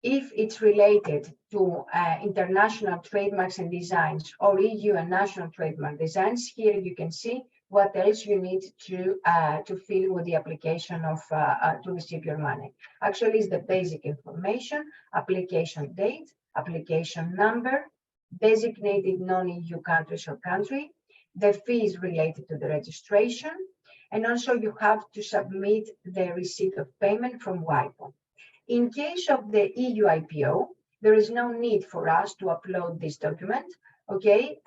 If it's related to international trademarks and designs or EU and national trademark designs, here you can see what else you need to fill with the application of to receive your money. Actually, it's the basic information: application date, application number, designated non-EU countries or country, the fees related to the registration, and also you have to submit the receipt of payment from EUIPO. In case of the EUIPO, there is no need for us to upload this document. Okay,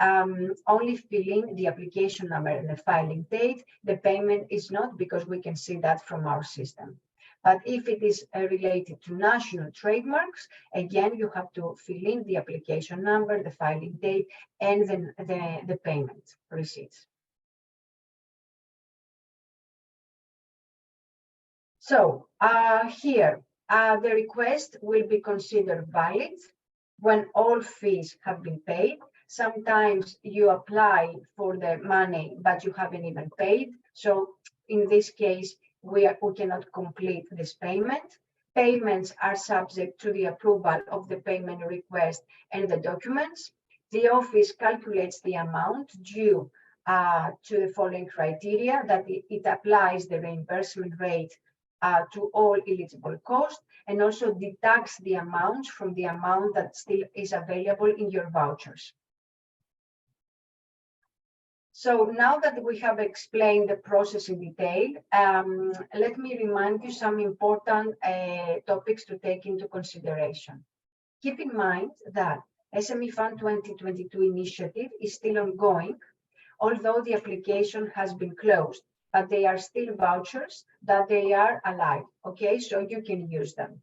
only filling the application number and the filing date. The payment is not, because we can see that from our system. But if it is related to national trademarks, again, you have to fill in the application number, the filing date, and then the payment receipts. So here, the request will be considered valid when all fees have been paid. Sometimes you apply for the money, but you haven't even paid. So in this case, we cannot complete this payment. Payments are subject to the approval of the payment request and the documents. The office calculates the amount due to the following criteria: that it applies the reimbursement rate to all eligible costs, and also deducts the amount from the amount that still is available in your vouchers. So now that we have explained the process in detail, let me remind you some important topics to take into consideration. Keep in mind that SME Fund 2022 initiative is still ongoing, although the application has been closed, but they are still vouchers that they are alive, okay? So you can use them.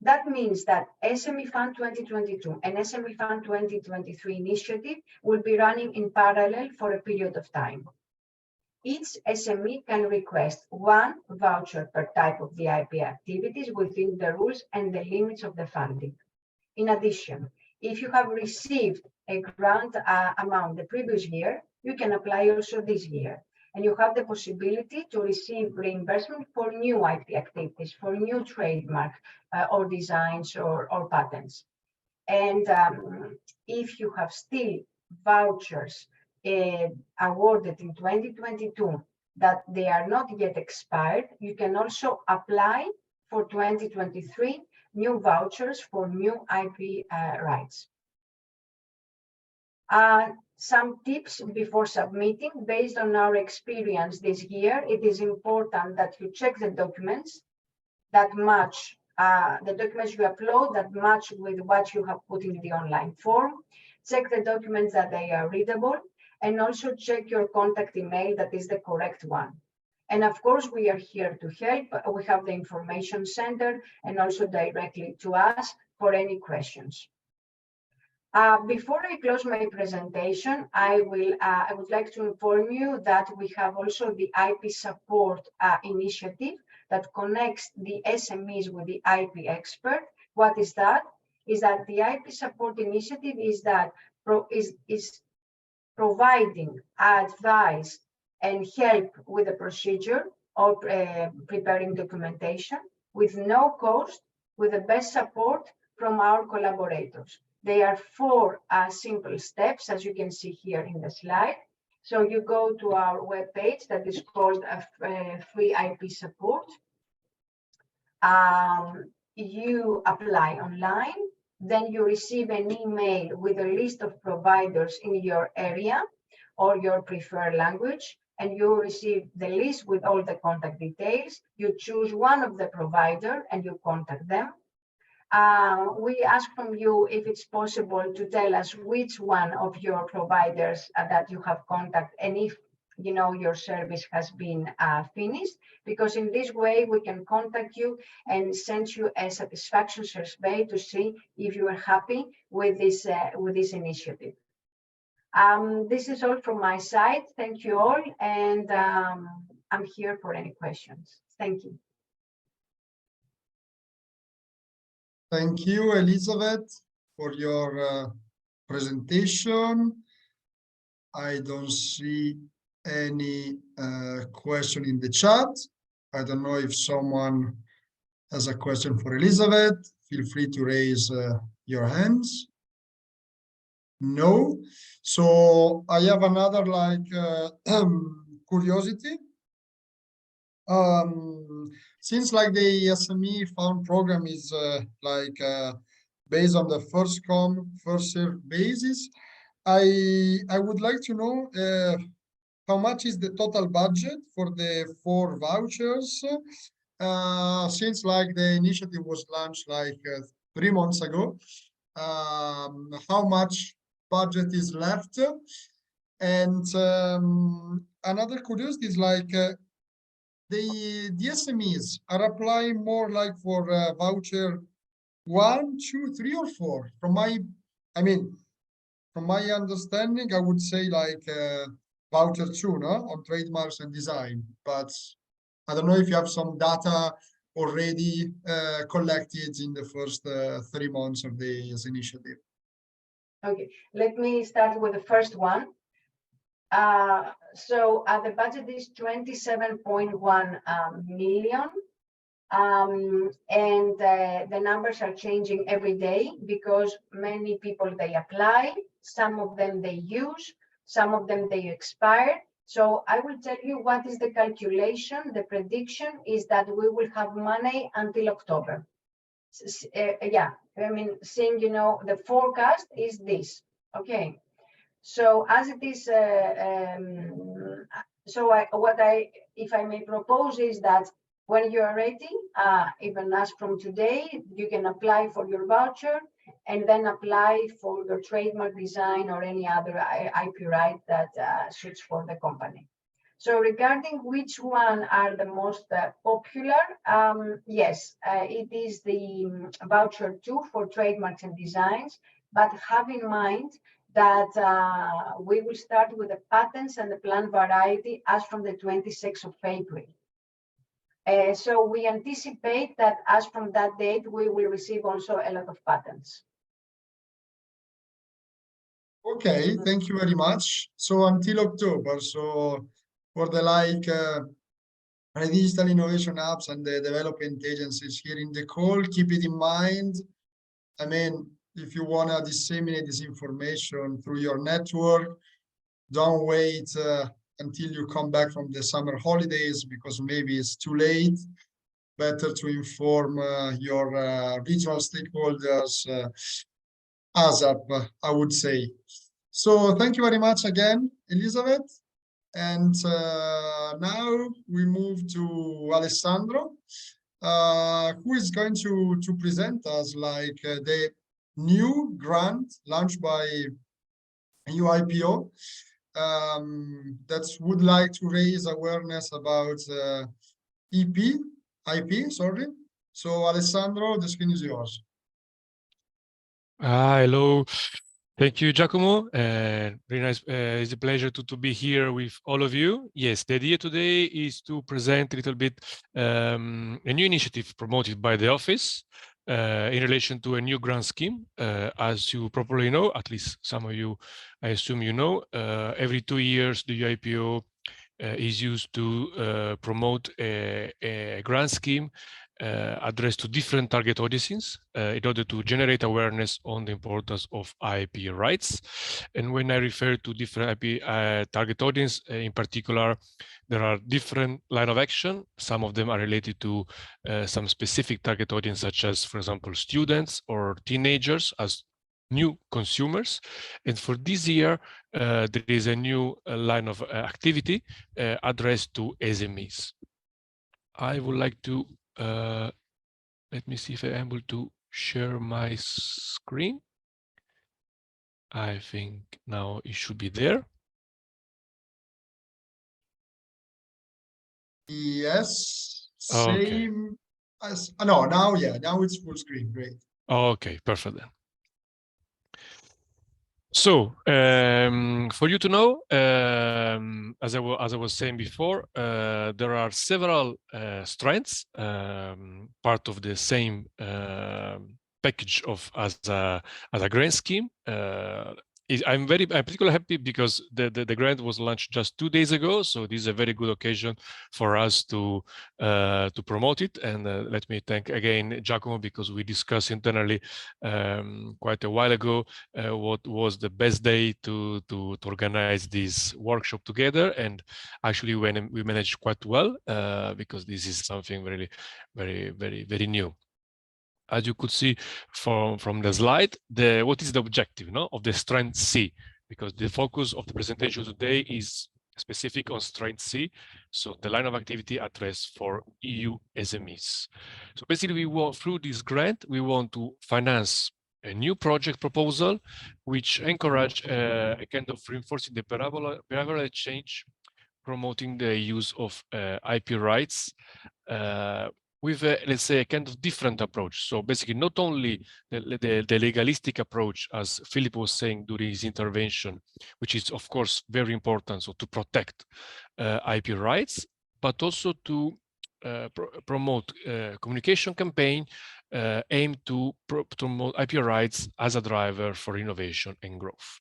That means that SME Fund 2022 and SME Fund 2023 initiative will be running in parallel for a period of time. Each SME can request one voucher per type of the IP activities within the rules and the limits of the funding. In addition, if you have received a grant amount the previous year, you can apply also this year. And you have the possibility to receive reimbursement for new IP activities, for new trademark or designs or patents. And if you have still vouchers awarded in 2022 that they are not yet expired, you can also apply for 2023 new vouchers for new IP rights. Some tips before submitting. Based on our experience this year, it is important that you check the documents that match, the documents you upload that match with what you have put in the online form. Check the documents that they are readable, and also check your contact email that is the correct one. And of course, we are here to help. We have the information center and also directly to us for any questions. Before I close my presentation, I would like to inform you that we have also the IP support initiative that connects the SMEs with the IP expert. What is that? Is that the IP support initiative is providing advice and help with the procedure of preparing documentation with no cost, with the best support from our collaborators. There are 4 simple steps, as you can see here in the slide. So you go to our webpage that is called Free IP Support. You apply online, then you receive an email with a list of providers in your area or your preferred language, and you receive the list with all the contact details. You choose one of the provider and you contact them. We ask from you if it's possible to tell us which one of your providers that you have contacted, and if you know your service has been finished, because in this way we can contact you and send you a satisfaction survey to see if you are happy with this initiative. This is all from my side. Thank you all, and I'm here for any questions. Thank you. Thank you, Elizabeth, for your presentation. I don't see any question in the chat. I don't know if someone has a question for Elizabeth, feel free to raise your hands. No. So I have another curiosity. Since the SME fund program is based on the first come, first served basis, I would like to know how much is the total budget for the 4 vouchers? Since the initiative was launched 3 months ago, how much budget is left? And another curiosity is the SMEs are applying more for voucher 1, 2, 3, or 4. From my understanding, I would say voucher 2, no, on trademarks and design. But I don't know if you have some data already collected in the first 3 months of this initiative. Okay, let me start with the first one. So the budget is 27.1 million. And the numbers are changing every day because many people, they apply, some of them they use, some of them they expire. So I will tell you what is the calculation. The prediction is that we will have money until October. Yeah, seeing, the forecast is this. Okay. So as it is, if I may propose is that when you are ready, even as from today, you can apply for your voucher and then apply for your trademark design or any other IP right that suits for the company. So regarding which one are the most popular, yes, it is the voucher 2 for trademarks and designs, but have in mind that we will start with the patents and the plant variety as from the 26th of April. So we anticipate that as from that date, we will receive also a lot of patents. Okay, thank you very much. So until October, so for the digital innovation apps and the development agencies here in the call, keep it in mind. If you want to disseminate this information through your network, don't wait until you come back from the summer holidays, because maybe it's too late. Better to inform your regional stakeholders ASAP, I would say. So thank you very much again, Elizabeth. And now we move to Alessandro, who is going to present us the new grant launched by EUIPO that would like to raise awareness about IP, sorry. So Alessandro, the screen is yours. Hello. Thank you, Giacomo. Very nice. It's a pleasure to be here with all of you. Yes, the idea today is to present a little bit a new initiative promoted by the office in relation to a new grant scheme. As you probably know, at least some of you, I assume you know, every 2 years the EUIPO is used to promote a grant scheme addressed to different target audiences in order to generate awareness on the importance of IP rights. And when I refer to different IP target audience, in particular, there are different line of action. Some of them are related to some specific target audience, such as, for example, students or teenagers as new consumers. And for this year, there is a new line of activity addressed to SMEs. I would like to let me see if I'm able to share my screen. I think now it should be there. Yes, Okay. same as, no, now it's full screen, great. Okay, perfect then. So, for you to know, as I was saying before, there are several strands, part of the same package as a grant scheme. I'm particularly happy because the grant was launched just 2 days ago, so this is a very good occasion for us to promote it. And let me thank again Giacomo, because we discussed internally quite a while ago what was the best day to organize this workshop together, and actually when we managed quite well because this is something really very new. As you could see from the slide, what is the objective of the strength C? Because the focus of the presentation today is specific on strength C, so the line of activity addressed for EU SMEs. So basically, through this grant, we want to finance a new project proposal, which encourage a kind of reinforcing the behavioral change, promoting the use of IP rights, with let's say a kind of different approach. So basically not only the legalistic approach, as Philip was saying during his intervention, which is of course very important, so to protect IP rights, but also to promote communication campaign aimed to promote IP rights as a driver for innovation and growth.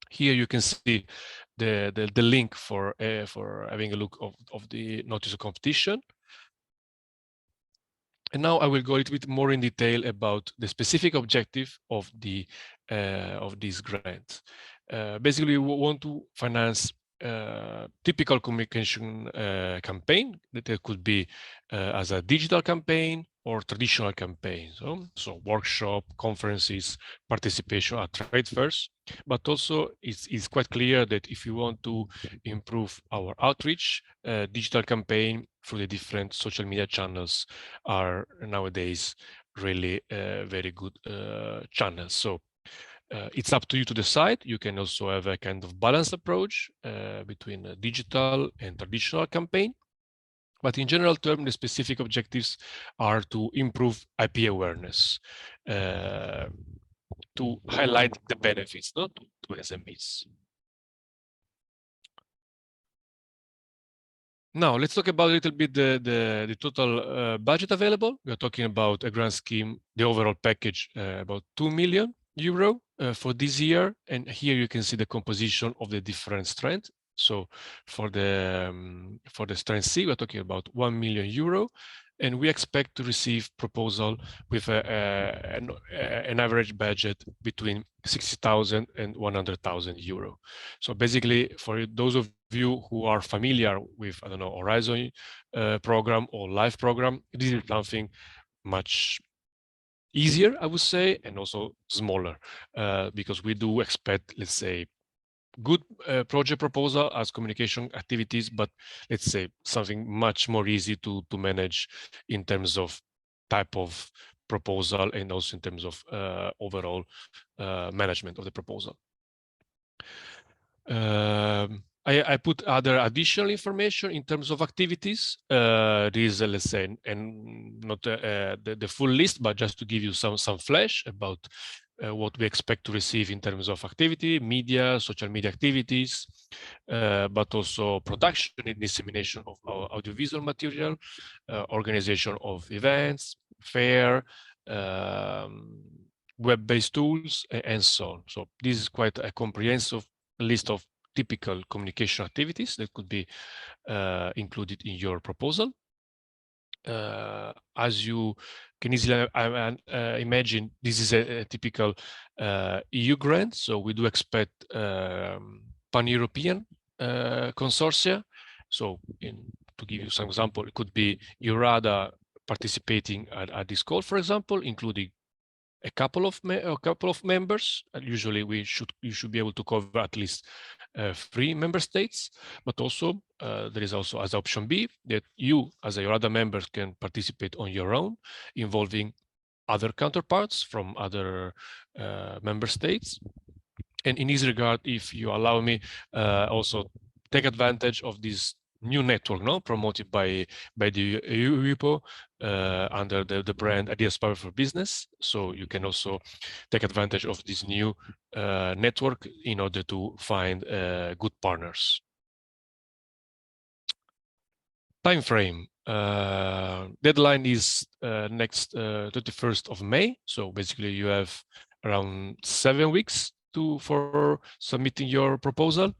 Here you can see the link for having a look of the notice of competition. And now I will go a little bit more in detail about the specific objective of this grant. Basically, we want to finance typical communication campaign that could be as a digital campaign or traditional campaign. So workshop, conferences, participation at trade fairs. But also it's quite clear that if you want to improve our outreach, digital campaign through the different social media channels are nowadays really very good channels. So it's up to you to decide. You can also have a kind of balanced approach between a digital and traditional campaign. But in general terms, the specific objectives are to improve IP awareness, to highlight the benefits, not to SMEs. Now, let's talk about a little bit the total budget available. We are talking about a grant scheme, the overall package, about €2 million for this year. And here you can see the composition of the different strengths. So for the strength C, we're talking about €1 million. And we expect to receive proposal with an average budget between 60,000 and 100,000 euro. So basically, for those of you who are familiar with, I don't know, Horizon program or Life program, this is something much easier, I would say, and also smaller, because we do expect, let's say, good project proposal as communication activities, but let's say something much more easy to manage in terms of type of proposal and also in terms of overall management of the proposal. I put other additional information in terms of activities. This is, let's say, and not the full list, but just to give you some flash about what we expect to receive in terms of activity, media, social media activities, but also production and dissemination of our audiovisual material, organization of events, fair, web-based tools, and so on. So this is quite a comprehensive list of typical communication activities that could be included in your proposal. As you can easily imagine, this is a typical EU grant, so we do expect pan-European consortia. So to give you some example, it could be EURADA participating at this call, for example, including a couple of members. Usually you should be able to cover at least 3 member states, but also there is also as option B that you as a EURADA member can participate on your own, involving other counterparts from other member states. And in this regard, if you allow me, also take advantage of this new network promoted by the EUIPO under the brand Ideas Power for Business. So you can also take advantage of this new network in order to find good partners. Time frame. Deadline is next 31st of May. So basically you have around 7 weeks for submitting your proposal.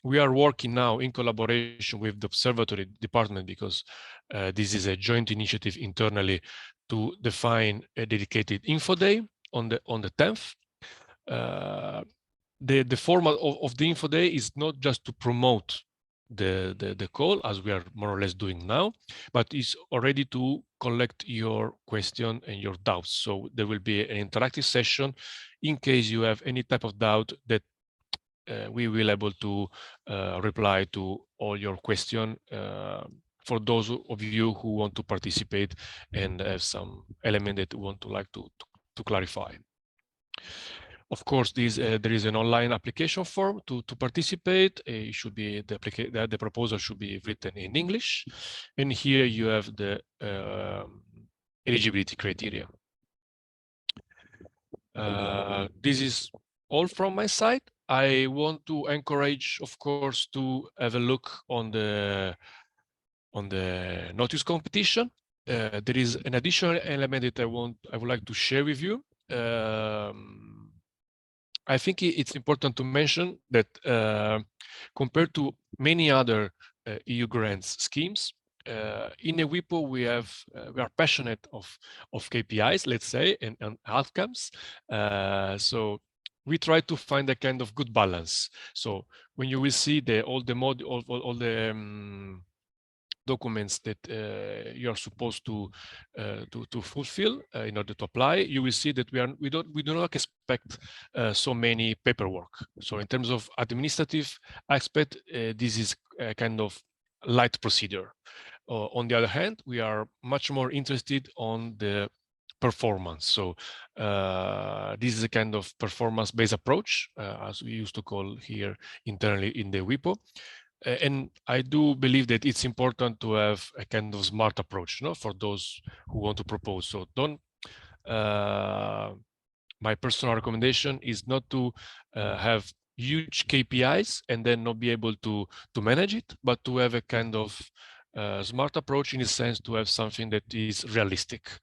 We are working now in collaboration with the observatory department because this is a joint initiative internally to define a dedicated info day on the 10th. The format of the info day is not just to promote the call, as we are more or less doing now, but is already to collect your question and your doubts. So there will be an interactive session in case you have any type of doubt that we will able to reply to all your question for those of you who want to participate and have some element that you want to clarify. Of course, there is an online application form to participate. It should be the proposal should be written in English, and here you have the eligibility criteria. This is all from my side. I want to encourage, of course, to have a look on the notice competition. There is an additional element that I would like to share with you. I think it's important to mention that compared to many other EU grants schemes, in EUIPO we are passionate of KPIs, let's say, and outcomes. So we try to find a kind of good balance. So when you will see all the documents that you are supposed to fulfill in order to apply, you will see that we do not expect so many paperwork. So in terms of administrative aspect, this is a kind of light procedure. On the other hand, we are much more interested on the performance. So this is a kind of performance-based approach, as we used to call here internally in the EUIPO. And I do believe that it's important to have a kind of smart approach, for those who want to propose. So my personal recommendation is not to have huge KPIs and then not be able to manage it, but to have a kind of smart approach, in a sense to have something that is realistic.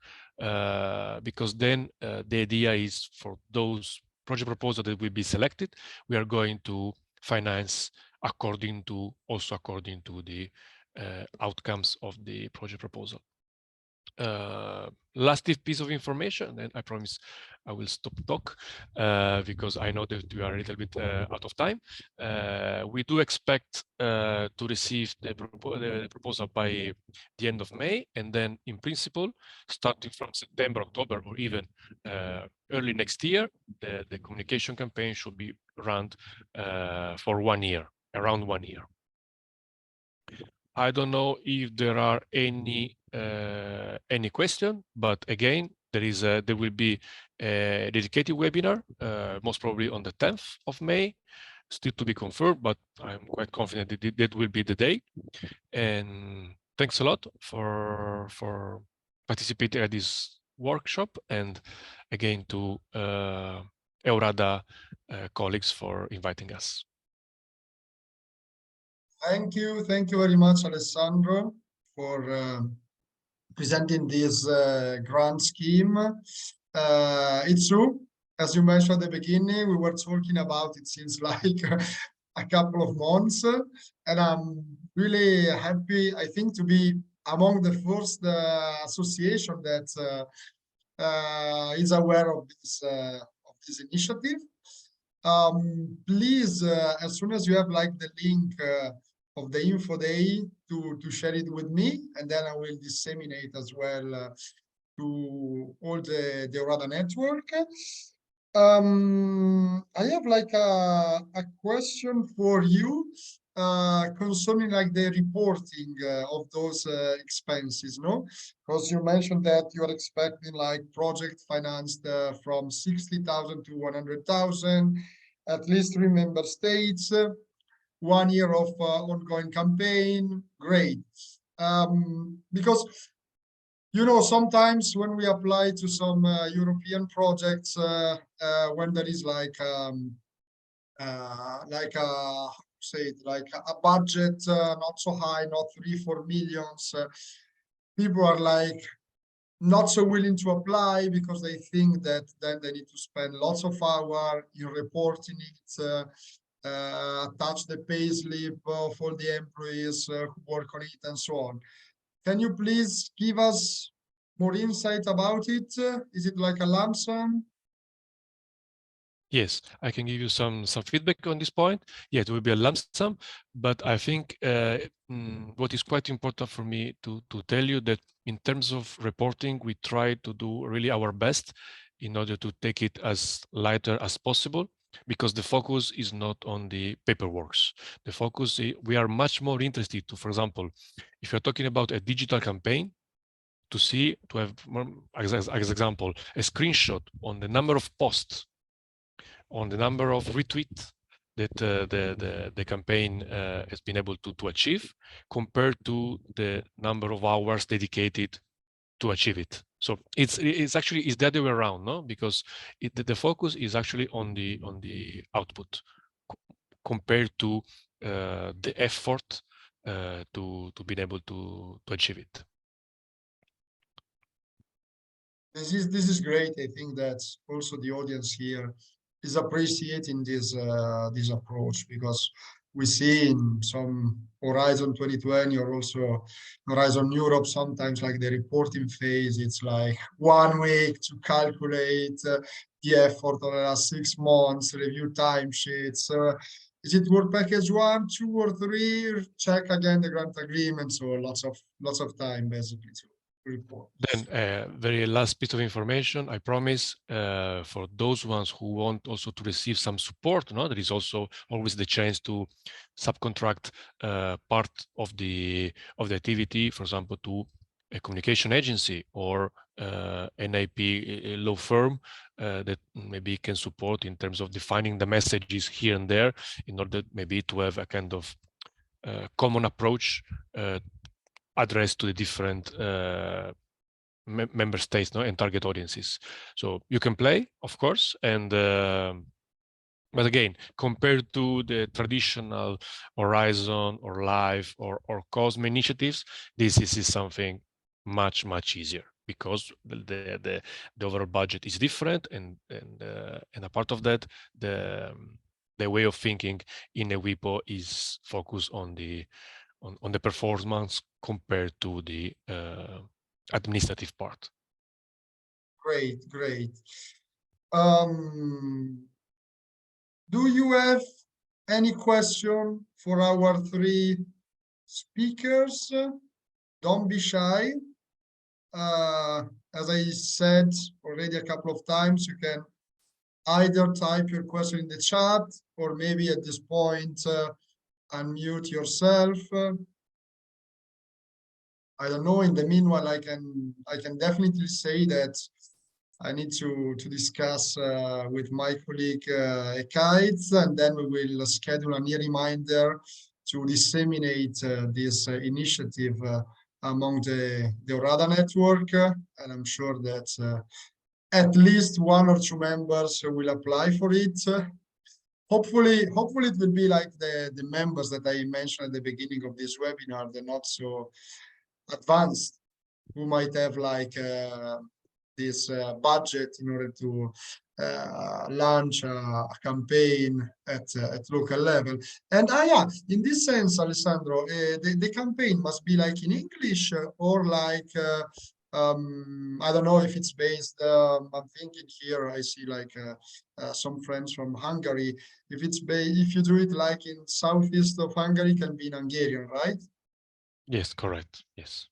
Because then the idea is for those project proposals that will be selected, we are going to finance according to the outcomes of the project proposal. Last piece of information, and I promise I will stop talk because I know that we are a little bit out of time. We do expect to receive the proposal by the end of May, and then in principle, starting from September, October, or even early next year, the communication campaign should be run for 1 year, around 1 year. I don't know if there are any question, but again, there will be a dedicated webinar, most probably on the 10th of May, still to be confirmed, but I'm quite confident that will be the day. And thanks a lot for participating at this workshop, and again to EURADA colleagues for inviting us. Thank you very much, Alessandro, for presenting this grant scheme. It's true, as you mentioned at the beginning, we were talking about it since like a couple of months, and I'm really happy, I think, to be among the first association that is aware of this initiative. Please, as soon as you have like the link of the info day, to share it with me, and then I will disseminate as well to all the EURADA network. I have like a question for you concerning like the reporting of those expenses, no? Because you mentioned that you are expecting like project financed from 60,000 to 100,000, at least 3 member states, 1 year of ongoing campaign. Great. Because sometimes when we apply to some European projects, when there is like a budget not so high, not 3-4 millions, people are like, not so willing to apply because they think that then they need to spend lots of hours in reporting it, attach the pay slip of all the employees who work on it and so on. Can you please give us more insight about it? Is it like a lump sum? Yes, I can give you some feedback on this point. Yeah, it will be a lump sum, but I think what is quite important for me to tell you that in terms of reporting, we try to do really our best in order to take it as lighter as possible, because the focus is not on the paperwork. The focus, we are much more interested to, for example, if you're talking about a digital campaign, to have, as example, a screenshot on the number of posts, on the number of retweets that the campaign has been able to achieve, compared to the number of hours dedicated to achieve it. So it's actually the other way around, no? Because the focus is actually on the output compared to the effort to be able to achieve it. This is great. I think that also the audience here is appreciating this this approach, because we see in some Horizon 2020 or also Horizon Europe, sometimes like the reporting phase, it's like 1 week to calculate the effort of the last 6 months, review timesheets. Is it work package 1, 2, or 3? Check again the grant agreement. So lots of time basically to report. Then very last piece of information, I promise, for those ones who want also to receive some support, no, there is also always the chance to subcontract part of the activity, for example, to a communication agency or an IP law firm that maybe can support in terms of defining the messages here and there, in order maybe to have a kind of common approach addressed to the different member states, no, and target audiences. So you can play, of course, and but again, compared to the traditional Horizon or Live or COSME initiatives, this is something much easier, because the overall budget is different, and a part of that, the way of thinking in EUIPO is focused on the performance compared to the administrative part. Great. Do you have any question for our 3 speakers? Don't be shy. As I said already a couple of times, you can either type your question in the chat, or maybe at this point unmute yourself. I don't know. In the meanwhile, I can definitely say that I need to discuss with my colleague Ekaitz, and then we will schedule a near reminder to disseminate this initiative among the EURADA network, and I'm sure that at least 1 or 2 members will apply for it. Hopefully it will be like the members that I mentioned at the beginning of this webinar, the not so advanced, who might have like this budget in order to launch a campaign at local level. And yeah, in this sense, Alessandro, the campaign must be like in English, or like I don't know if it's based. I'm thinking here, I see like some friends from Hungary. If you do it like in southeast of Hungary, it can be in Hungarian, right? Yes, correct. Yes.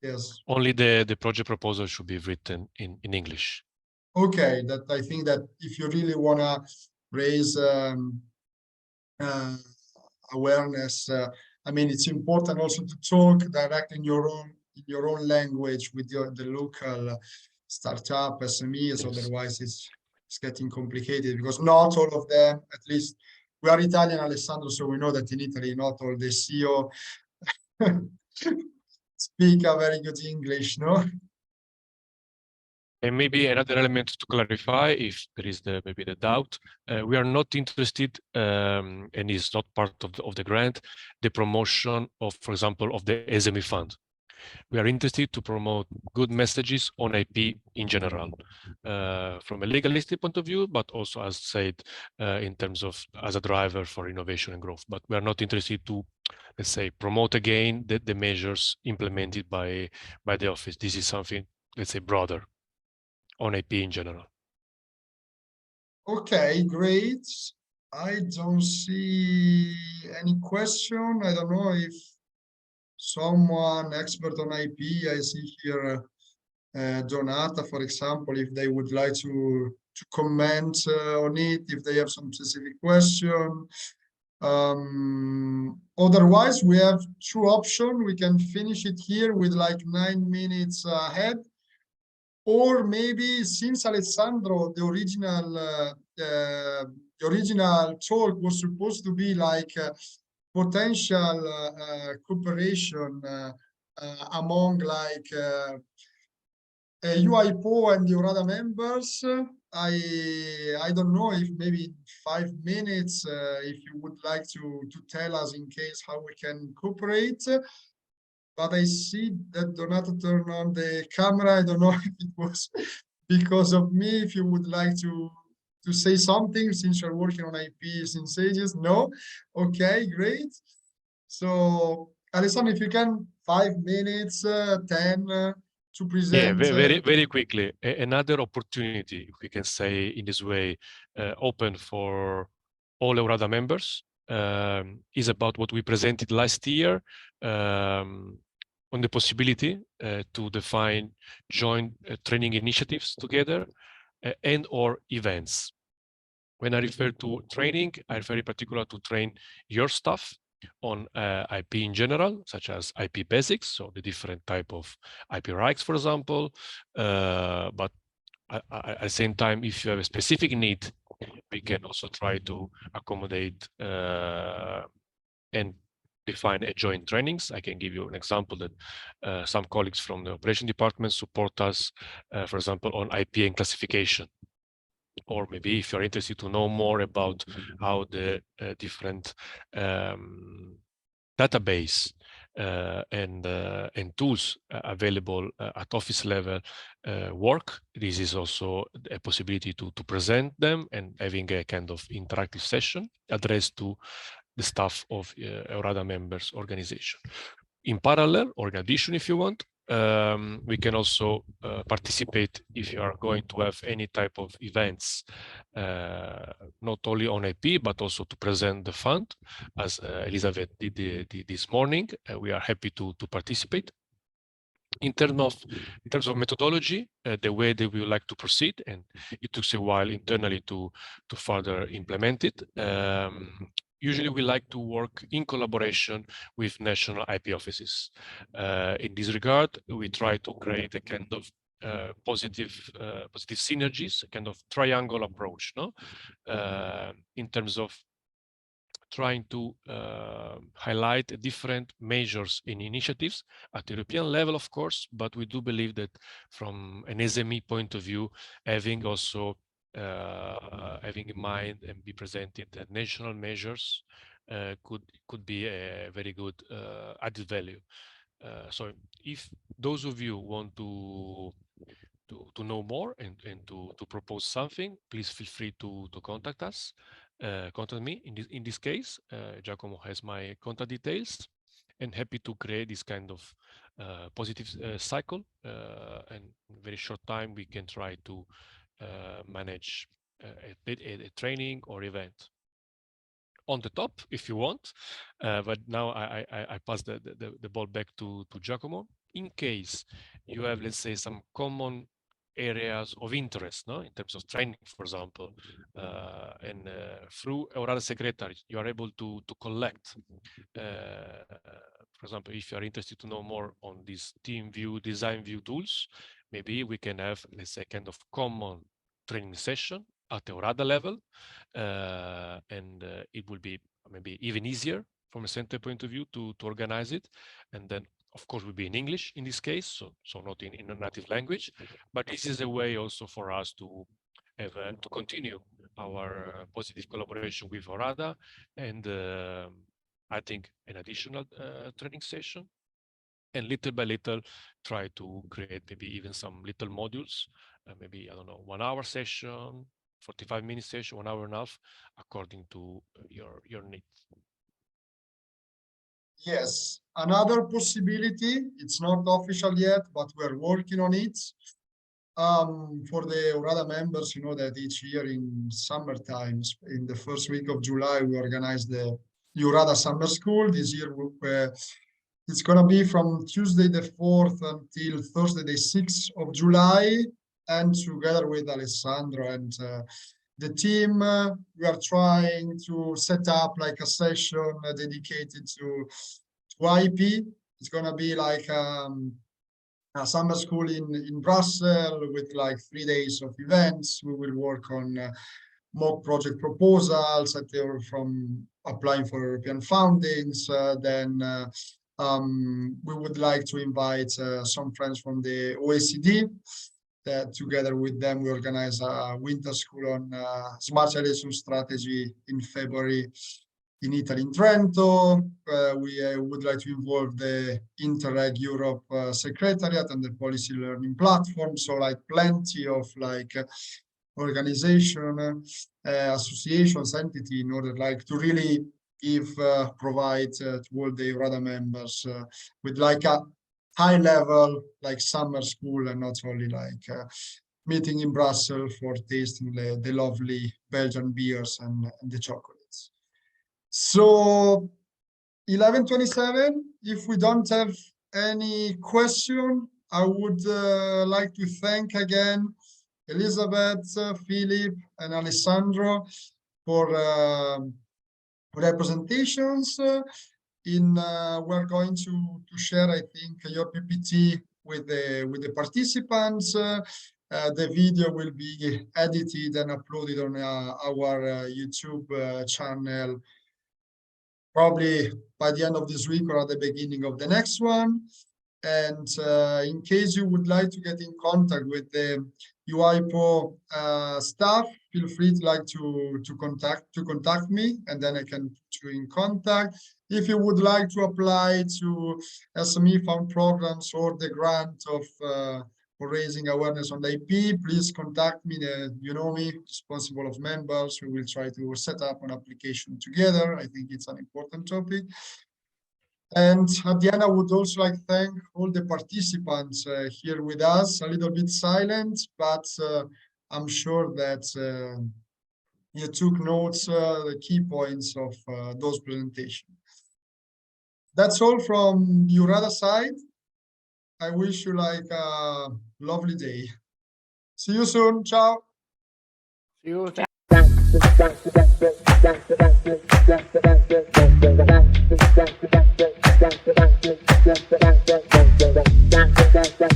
Yes. Only the project proposal should be written in English. Okay, that I think that if you really want to raise awareness, I mean, it's important also to talk directly in your own language with the local startup SMEs. Yes. Otherwise, it's getting complicated, because not all of them, at least we are Italian, Alessandro, so we know that in Italy, not all the CEO speak a very good English, no? And maybe another element to clarify, if there is maybe the doubt, we are not interested, and is not part of the grant, the promotion of, for example, of the SME fund. We are interested to promote good messages on IP in general, from a legalistic point of view, but also, as said, in terms of as a driver for innovation and growth. But we are not interested to, let's say, promote again the measures implemented by the office. This is something, let's say, broader on IP in general. Okay, great. I don't see any question. I don't know if someone expert on IP, I see here Donata, for example, if they would like to comment on it, if they have some specific question. Otherwise, we have two options. We can finish it here with like 9 minutes ahead. Or maybe since Alessandro, the original talk was supposed to be like potential cooperation among like EUIPO and the EURADA members. I don't know if maybe 5 minutes, if you would like to tell us in case how we can cooperate. But I see that Donato turned on the camera. I don't know if it was because of me. If you would like to say something since you're working on IP since ages. No? Okay, great. So Alessandro, if you can, 5 minutes, 10 to present. Yeah, very quickly. Another opportunity, if we can say in this way, open for all EURADA members, is about what we presented last year, on the possibility to define joint training initiatives together and or events. When I refer to training, I refer in particular to train your staff on IP in general, such as IP basics, so the different type of IP rights, for example. But at the same time, if you have a specific need, we can also try to accommodate and define a joint trainings. I can give you an example that some colleagues from the operation department support us, for example, on IP and classification. Or maybe if you're interested to know more about how the different database and tools available at office level work, this is also a possibility to present them and having a kind of interactive session addressed to the staff of EURADA members organization. In parallel, or in addition, if you want, we can also participate if you are going to have any type of events, not only on IP, but also to present the fund, as Elizabeth did this morning. We are happy to participate. In terms of methodology, the way that we would like to proceed, and it took a while internally to further implement it. Usually we like to work in collaboration with national IP offices. In this regard, we try to create a kind of positive synergies, a kind of triangle approach, no? In terms of trying to highlight different measures and initiatives at the European level, of course, but we do believe that from an SME point of view, having also having in mind and be presented that national measures could be a very good added value. So if those of you want to know more and to propose something, please feel free to contact us. Contact me. In this case, Giacomo has my contact details, and happy to create this kind of positive cycle. And in a very short time, we can try to manage a training or event on the top, if you want. But now I pass the ball back to Giacomo. In case you have, let's say, some common areas of interest, no, in terms of training, for example, and through EURADA Secretary, you are able to collect, for example, if you are interested to know more on these team view, design view tools, maybe we can have, let's say, kind of common training session at EURADA level, and it will be maybe even easier from a center point of view to organize it. And then of course will be in English in this case, so not in a native language, but this is a way also for us to have to continue our positive collaboration with EURADA, and I think an additional training session and little by little try to create maybe even some little modules, maybe, I don't know, 1 hour session, 45-minute session, 1 hour and a half, according to your needs. Yes, another possibility, it's not official yet, but we're working on it. For the EURADA members, you know that each year in summer times, in the first week of July, we organize the EURADA Summer School. This year, it's going to be from Tuesday the 4th until Thursday the 6th of July. And together with Alessandro and the team, we are trying to set up like a session dedicated to IP. It's going to be like a summer school in Brussels with like 3 days of events. We will work on mock project proposals that they were from applying for European fundings. Then we would like to invite some friends from the OECD. That together with them, we organize a winter school on smart civilization strategy in February in Italy, in Trento. We would like to involve the Interreg Europe Secretariat and the Policy Learning Platform. So like plenty of like organization, associations, entity in order like to really give, provide to all the EURADA members with like a high level like summer school and not only like meeting in Brussels for tasting the lovely Belgian beers and the chocolates. So 11:27, if we don't have any question, I would like to thank again Elizabeth, Philip, and Alessandro for their presentations. We're going to share, I think, your PPT with the participants. The video will be edited and uploaded on our YouTube channel, probably by the end of this week or at the beginning of the next one. And in case you would like to get in contact with the EUIPO staff, feel free to contact me, and then I can put you in contact. If you would like to apply to SME fund programs or the grant of for raising awareness on the IP, please contact me. You know me, responsible of members. We will try to set up an application together. I think it's an important topic. And at the end, I would also like to thank all the participants here with us. A little bit silent, but I'm sure that you took notes, the key points of those presentations. That's all from EURADA side. I wish you like a lovely day. See you soon. Ciao. See you. Thank you.